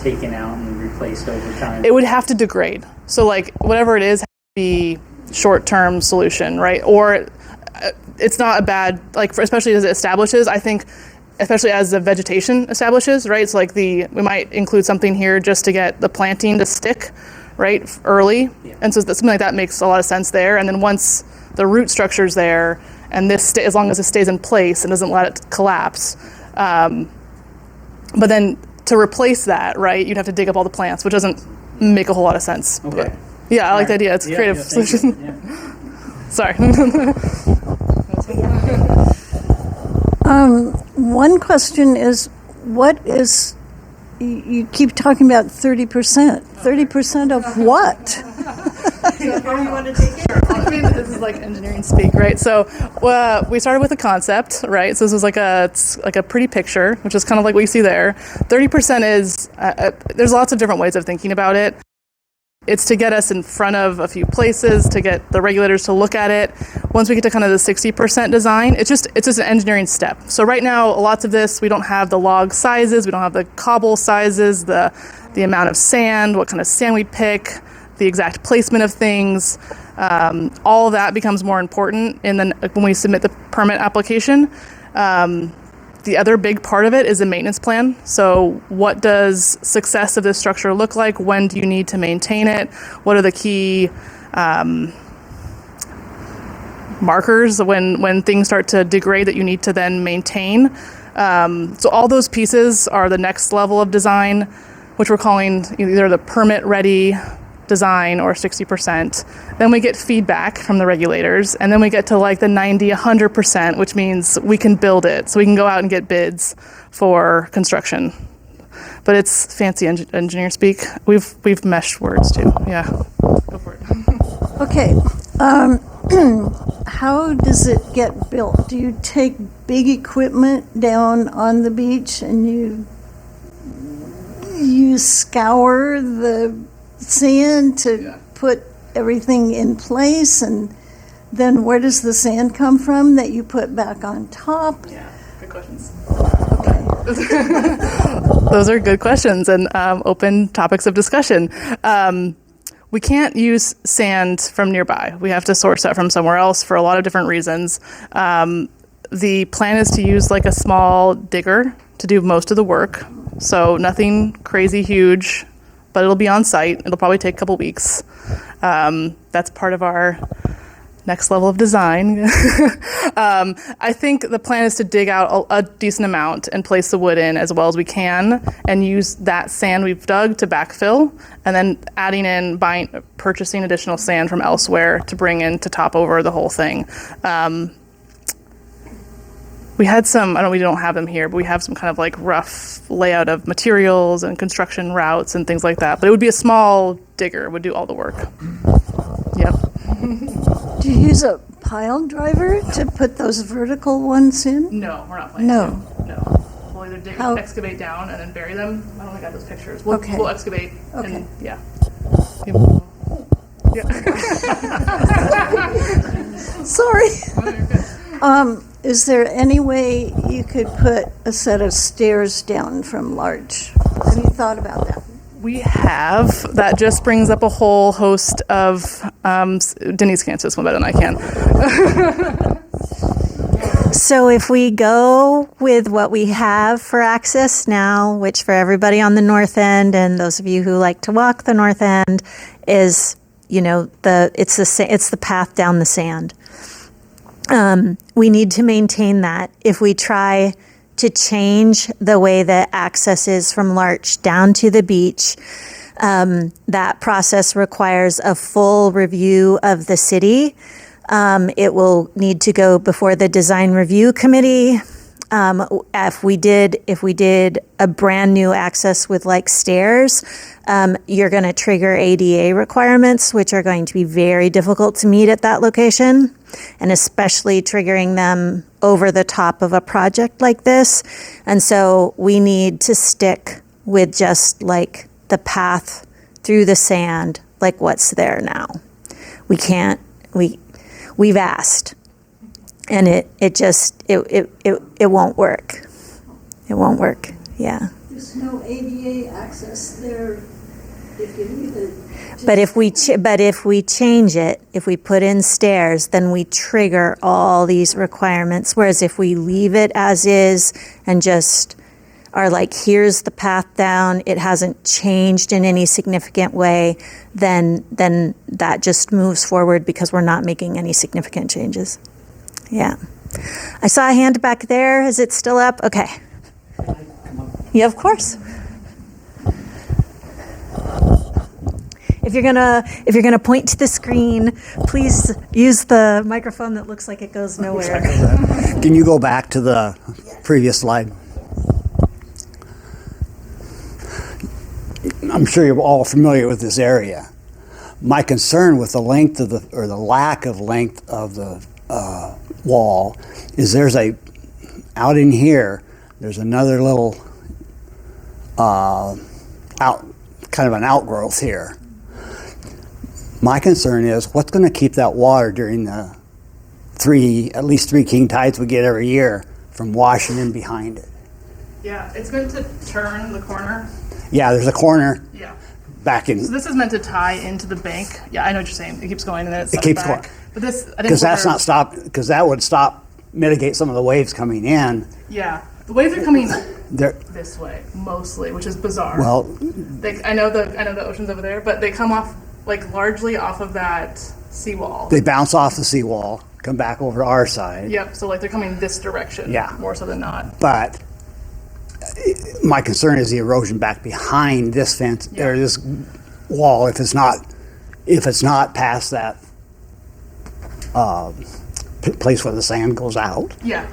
taken out and replaced over time? It would have to degrade. So like whatever it is, has to be short-term solution, right? Or it's not a bad, like especially as it establishes, I think, especially as the vegetation establishes, right? So like we might include something here just to get the planting to stick, right, early. Yeah. And so something like that makes a lot of sense there. And then once the root structure's there, and as long as it stays in place and doesn't let it collapse, but then to replace that, right, you'd have to dig up all the plants, which doesn't make a whole lot of sense. Okay. But, yeah, I like the idea. It's a creative solution. Yeah. Sorry. One question is, what is, you keep talking about 30%. 30% of what? I mean, this is like engineering speak, right? So we started with a concept, right? So this was like a pretty picture, which is kind of like what you see there. 30% is, there's lots of different ways of thinking about it. It's to get us in front of a few places, to get the regulators to look at it. Once we get to kind of the 60% design, it's just an engineering step. So right now, lots of this, we don't have the log sizes, we don't have the cobble sizes, the amount of sand, what kind of sand we pick, the exact placement of things. All of that becomes more important when we submit the permit application. The other big part of it is the maintenance plan. So what does success of this structure look like? When do you need to maintain it? What are the key markers when things start to degrade that you need to then maintain? So all those pieces are the next level of design, which we're calling either the permit ready design or 60%. Then we get feedback from the regulators, and then we get to like the 90, 100%, which means we can build it. So we can go out and get bids for construction. But it's fancy engineer speak. We've meshed words too. Yeah, go for it. Okay. How does it get built? Do you take big equipment down on the beach and you scour the sand to put everything in place, and then where does the sand come from that you put back on top? Yeah, good questions. Okay. Those are good questions and open topics of discussion. We can't use sand from nearby. We have to source that from somewhere else for a lot of different reasons. The plan is to use like a small digger to do most of the work. So nothing crazy huge, but it'll be on site. It'll probably take a couple weeks. That's part of our next level of design. I think the plan is to dig out a decent amount and place the wood in as well as we can and use that sand we've dug to backfill and then adding in, purchasing additional sand from elsewhere to bring in to top over the whole thing. We had some, we don't have them here, but we have some kind of like rough layout of materials and construction routes and things like that. But it would be a small digger would do all the work. Yep. Do you use a pile driver to put those vertical ones in? No, we're not planning to. No. We'll either excavate down and then bury them. I don't think I have those pictures. We'll excavate. Okay. And, yeah. Sorry. Is there any way you could put a set of stairs down from large? Have you thought about that? We have. That just brings up a whole host of, Denise can answer this one better than I can. So if we go with what we have for access now, which for everybody on the north end and those of you who like to walk the north end is, it's the path down the sand. We need to maintain that. If we try to change the way that access is from Larch down to the beach, that process requires a full review of the city. It will need to go before the design review committee. If we did a brand new access with like stairs, you're going to trigger ADA requirements, which are going to be very difficult to meet at that location, and especially triggering them over the top of a project like this. And so we need to stick with just like the path through the sand, like what's there now. We've asked. And it won't work. It won't work. Yeah. There's no ADA access there if you leave it. But if we change it, if we put in stairs, then we trigger all these requirements. Whereas if we leave it as is and just are like, here's the path down, it hasn't changed in any significant way, then that just moves forward because we're not making any significant changes. Yeah. I saw a hand back there. Is it still up? Okay. Yeah, of course. If you're gonna point to the screen, please use the microphone that looks like it goes nowhere. Can you go back to the previous slide? I'm sure you're all familiar with this area. My concern with the length of the lack of length of the wall is out in here there's another little kind of an outgrowth here. My concern is what's going to keep that water during the at least three king tides we get every year from washing in behind it. Yeah, it's going to turn the corner. Yeah, there's a corner. Yeah. Back in. So this is meant to tie into the bank. Yeah, I know what you're saying. It keeps going and then it keeps back. going. But this, because that's not stopped. Because that would mitigate some of the waves coming in. Yeah, the waves are coming this way mostly, which is bizarre. Well, I know the ocean's over there, but they come off largely off of that seawall. They bounce off the seawall, come back over to our side. Yep. So they're coming this direction. Yeah. More so than not. But my concern is the erosion back behind this fence or this wall. If it's not past that place where the sand goes out. Yeah.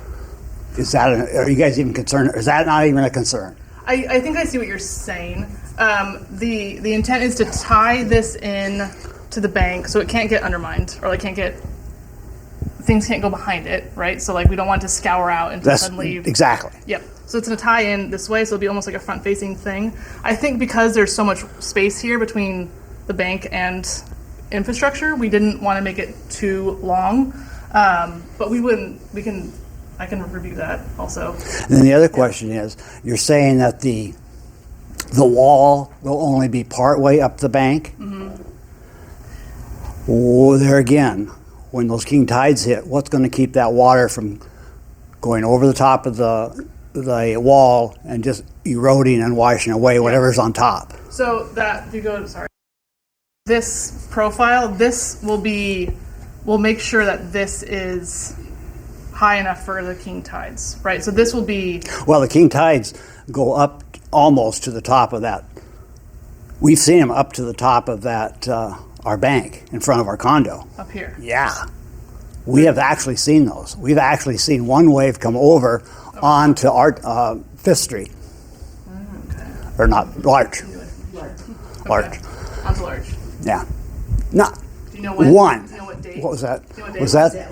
Are you guys even concerned? Is that not even a concern? I think I see what you're saying. The intent is to tie this in to the bank so it can't get undermined or things can't go behind it, right? So we don't want it to scour out and suddenly. Exactly. Yep. So it's going to tie in this way, so it'll be almost like a front-facing thing. I think because there's so much space here between the bank and infrastructure, we didn't want to make it too long. But I can review that also. And then the other question is, you're saying that the wall will only be part way up the bank? Mm-hmm. Oh, there again, when those king tides hit, what's going to keep that water from going over the top of the wall and just eroding and washing away whatever's on top? So that, if you go, sorry, this profile, this we'll make sure that this is high enough for the king tides, right? So this will be... Well, the king tides go up almost to the top of that. We've seen them up to the top of that, our bank in front of our condo. Up here. Yeah. We have actually seen those. We've actually seen one wave come over onto our 5th Street. Okay. Or not, Larch. Larch. Okay. Onto Larch. Yeah. Not Do you know when? one. Do you know what date? What was that? Do you know what date Was it was? that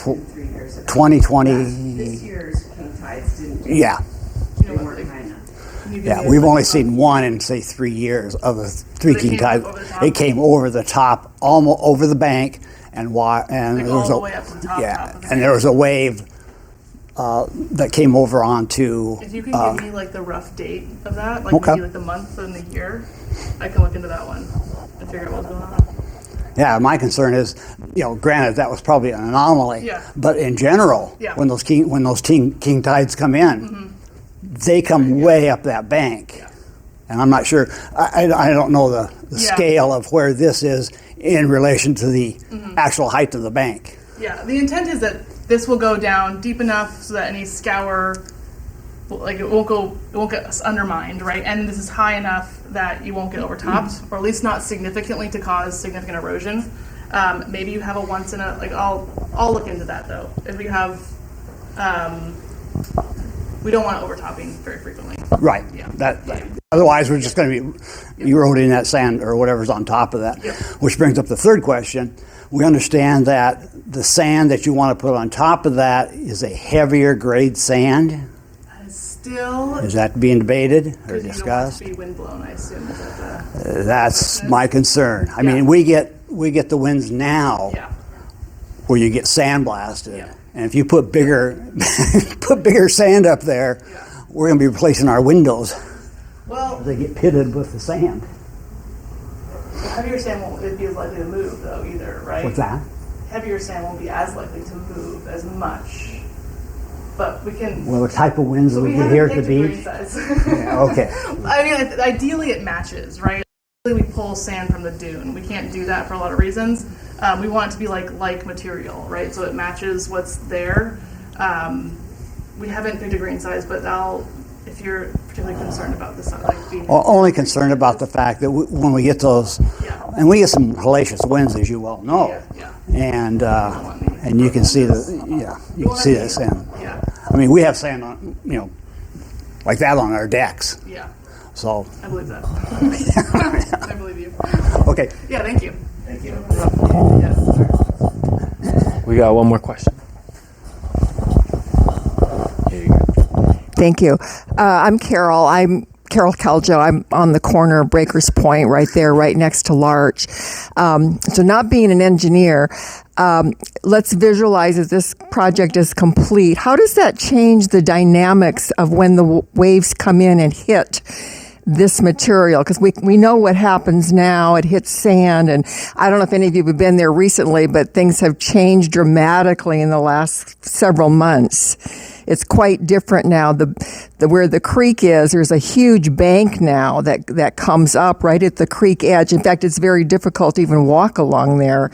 was 3 years ago. 2020? This year's king tides didn't. Yeah. Do you know They what weren't date? high enough. Can you give Yeah, me we've a- only seen one in, say, 3 years of the 3 They king came tides. over the top? It came over the top, almost over the bank, and Like there all was the way up to the top of yeah, the and there was a wave that came over onto. If you can give me like the rough date of that, like Okay. maybe like the month and the year, I can look into that one and figure out what's going on. Yeah, my concern is, granted that was probably an anomaly, Yeah. but in general, Yeah. when those king tides come in, they come way up that bank, and I'm not sure. I don't know the Yeah. scale of where this is in relation to the actual height of the bank. Yeah, the intent is that this will go down deep enough so that any scour, like it won't get undermined, right? And this is high enough that you won't get overtopped, or at least not significantly to cause significant erosion. Maybe you have a once in a, like I'll look into that though. If we have, we don't want overtopping very frequently. Right. Yeah. Otherwise, we're just going to be eroding that sand or whatever's on top of that. Yep. Which brings up the third question. We understand that the sand that you want to put on top of that is a heavier grade sand. That is still, Is that being debated or because you don't want it discussed? to be windblown, I assume. Is that the, That's my concern. I Yeah. mean, we get the winds now yeah. where you get sandblasted, Yeah. and if you put bigger sand up there, Yeah. we're going to be replacing our windows. Well, They get pitted with the sand. heavier sand won't be as likely to move though either, right? What's that? Heavier sand won't be as likely to move as much. But we can. Well, the type of winds that we get haven't here at the picked a grain beach. size. Yeah, okay. I mean, ideally it matches, right? Ideally we pull sand from the dune. We can't do that for a lot of reasons. We want it to be like material, right? So it matches what's there. We haven't picked a grain size, but if you're particularly concerned about this, like being. Only concerned about the fact that when we get those, Yeah. and we get some hellacious winds, as you well know, Yeah. and you can see you can see that sand. Yeah. I mean, we have sand on, like that on our decks. Yeah. So, I believe that. I believe you. okay. Yeah, thank you. Thank you. Yeah. We got one more question. Here you go. Thank you. I'm Carol. I'm Carol Caljo. I'm on the corner of Breakers Point, right there, right next to Larch. So not being an engineer, let's visualize as this project is complete. How does that change the dynamics of when the waves come in and hit this material? Because we know what happens now. It hits sand, and I don't know if any of you have been there recently, but things have changed dramatically in the last several months. It's quite different now. The where the creek is, there's a huge bank now that comes up right at the creek edge. In fact, it's very difficult to even walk along there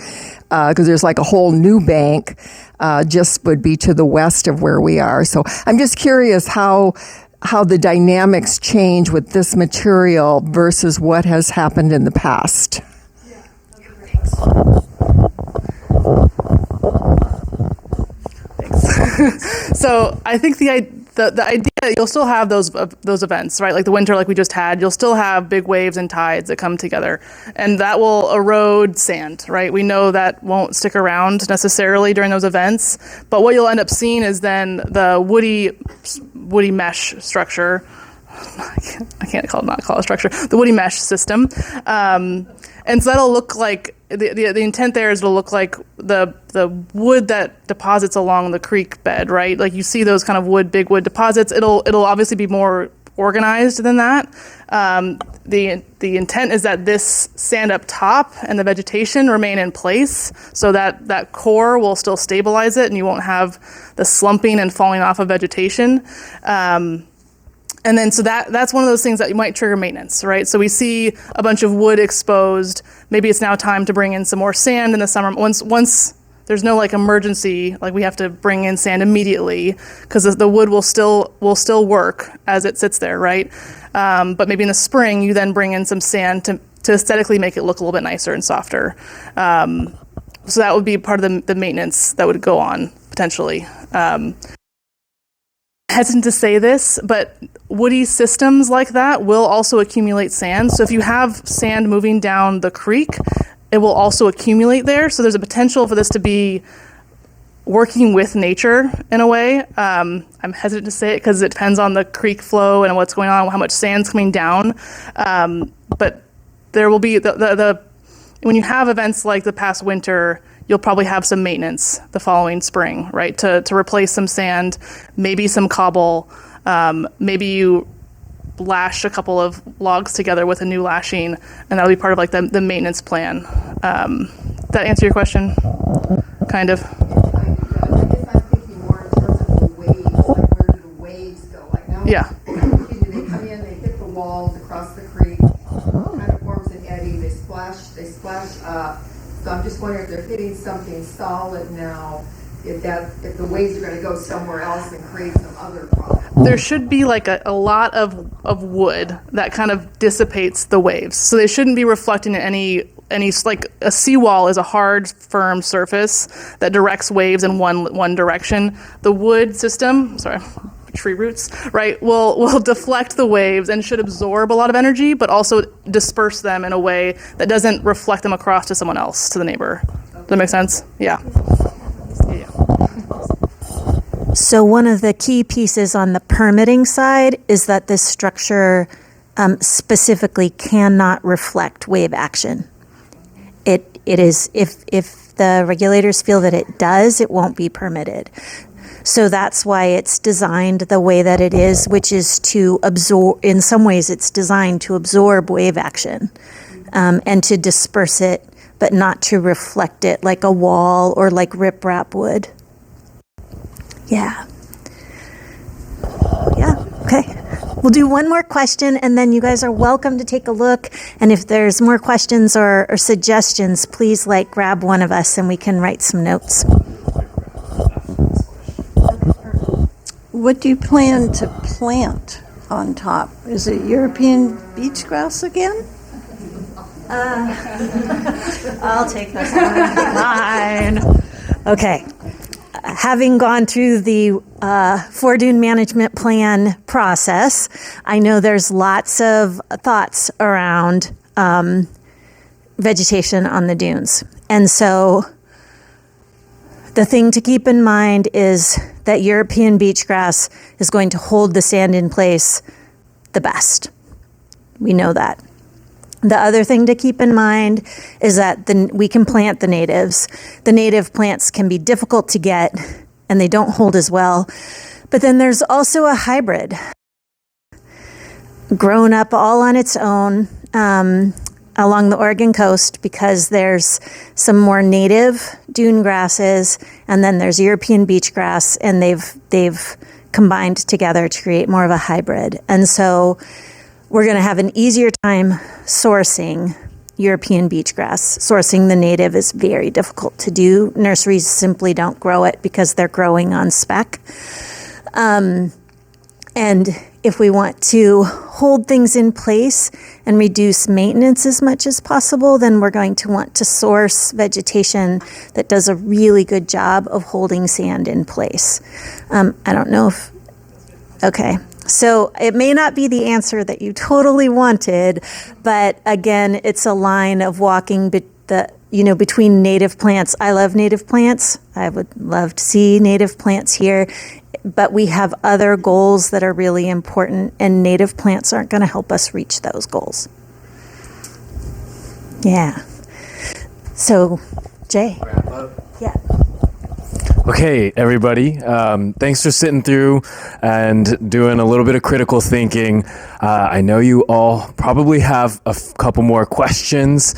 because there's like a whole new bank just would be to the west of where we are. So I'm just curious how the dynamics change with this material versus what has happened in the past. So I think the idea, you'll still have those events, right? Like the winter, like we just had, you'll still have big waves and tides that come together, and that will erode sand, right? We know that won't stick around necessarily during those events, but what you'll end up seeing is then the woody mesh structure. I can't not call it structure. The woody mesh system. And so that'll look like, the intent there is it'll look like the wood that deposits along the creek bed, right? Like you see those kind of big wood deposits. It'll obviously be more organized than that. The intent is that this sand up top and the vegetation remain in place, so that core will still stabilize it, and you won't have the slumping and falling off of vegetation. And then, so that's one of those things that you might trigger maintenance, right? So we see a bunch of wood exposed. Maybe it's now time to bring in some more sand in the summer. Once there's no like emergency, like we have to bring in sand immediately, because the wood will still work as it sits there, right? But maybe in the spring, you then bring in some sand to aesthetically make it look a little bit nicer and softer. So that would be part of the maintenance that would go on potentially. Hesitant to say this, but woody systems like that will also accumulate sand. So if you have sand moving down the creek, it will also accumulate there. So there's a potential for this to be working with nature in a way. I'm hesitant to say it because it depends on the creek flow and what's going on, how much sand's coming down. But there will be when you have events like the past winter, you'll probably have some maintenance the following spring, right? To replace some sand, maybe some cobble, maybe you lash a couple of logs together with a new lashing, and that'll be part of like the maintenance plan. That answer your question? Kind of. I guess I'm thinking more in terms of the waves, like where do the waves go? Like now, Yeah. they come in, they hit the walls across the creek, kind of forms an eddy, they splash up. So I'm just wondering if they're hitting something solid now, if the waves are going to go somewhere else and create some other problem. There should be like a lot of wood that kind of dissipates the waves. So they shouldn't be reflecting in any like a seawall is a hard, firm surface that directs waves in one direction. The wood system, tree roots, right, will deflect the waves and should absorb a lot of energy, but also disperse them in a way that doesn't reflect them across to someone else, to the neighbor. Does that make sense? Yeah. So one of the key pieces on the permitting side is that this structure specifically cannot reflect wave action. It is, if the regulators feel that it does, it won't be permitted. So that's why it's designed the way that it is, which is to absorb, in some ways it's designed to absorb wave action and to disperse it, but not to reflect it like a wall or like riprap would. Yeah. Yeah, okay. We'll do one more question, and then you guys are welcome to take a look. And if there's more questions or suggestions, please grab one of us and we can write some notes. What do you plan to plant on top? Is it European beach grass again? I'll take this one. Fine. Okay. Having gone through the Dune management plan process, I know there's lots of thoughts around vegetation on the dunes. And so the thing to keep in mind is that European beach grass is going to hold the sand in place the best. We know that. The other thing to keep in mind is that we can plant the natives. The native plants can be difficult to get and they don't hold as well. But then there's also a hybrid grown up all on its own along the Oregon coast, because there's some more native dune grasses and then there's European beach grass, and they've combined together to create more of a hybrid. And so we're going to have an easier time sourcing European beach grass. Sourcing the native is very difficult to do. Nurseries simply don't grow it because they're growing on spec. And if we want to hold things in place and reduce maintenance as much as possible, then we're going to want to source vegetation that does a really good job of holding sand in place. I don't know if, okay. So it may not be the answer that you totally wanted, but again, it's a line of walking between native plants. I love native plants. I would love to see native plants here, but we have other goals that are really important, and native plants aren't going to help us reach those goals. Yeah. So, Jay. Wrap up. Yeah. Okay, everybody. Thanks for sitting through and doing a little bit of critical thinking. I know you all probably have a couple more questions.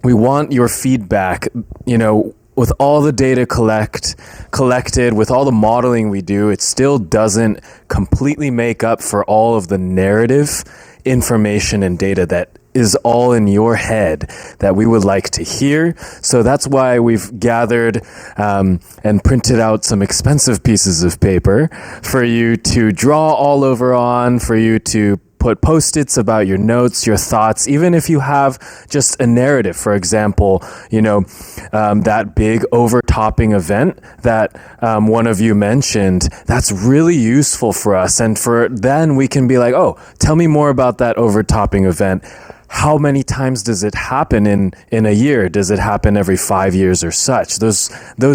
We want your feedback. You know, with all the data collected, with all the modeling we do, it still doesn't completely make up for all of the narrative information and data that is all in your head that we would like to hear. So that's why we've gathered and printed out some expensive pieces of paper for you to draw all over on, for you to put post-its about your notes, your thoughts, even if you have just a narrative. For example, you know, that big overtopping event that one of you mentioned, that's really useful for us. And for then we can be like, oh, tell me more about that overtopping event. How many times does it happen in a year? Does it happen every 5 years or such? Those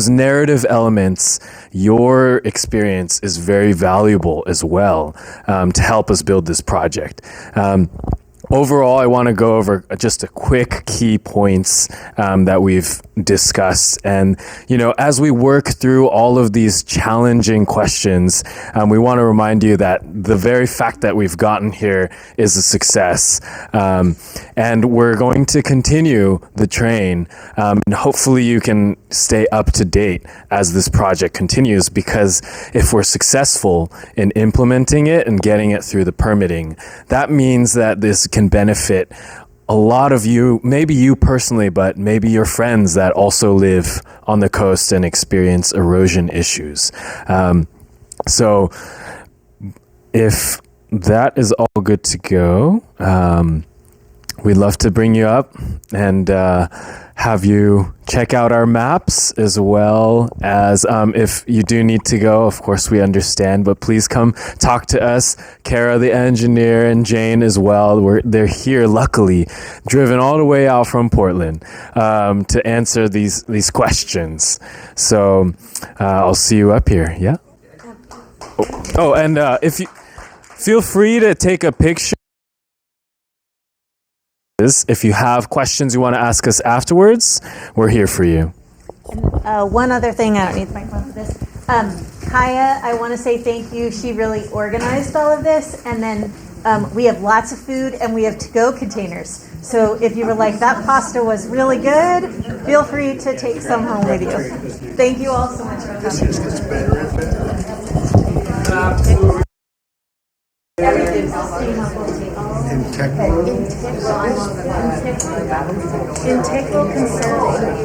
narrative elements, your experience is very valuable as well to help us build this project. Overall, I want to go over just a quick key points that we've discussed. And, you know, as we work through all of these challenging questions, we want to remind you that the very fact that we've gotten here is a success. And we're going to continue the train. And hopefully you can stay up to date as this project continues, because if we're successful in implementing it and getting it through the permitting, that means that this can benefit a lot of you, maybe you personally, but maybe your friends that also live on the coast and experience erosion issues. So if that is all good to go, we'd love to bring you up and have you check out our maps, as well as if you do need to go, of course we understand, but please come talk to us. Kara, the engineer, and Jane as well. They're here, luckily, driven all the way out from Portland to answer these questions. So I'll see you up here. Yeah. Oh, and if you feel free to take a picture. If you have questions you want to ask us afterwards, we're here for you. One other thing, I don't need my phone for this. Kaya, I want to say thank you. She really organized all of this. And then we have lots of food and we have to-go containers. So if you were like, that pasta was really good, feel free to take some home with you. Thank you all so much for coming. Everything's the same up on the Integral conserving.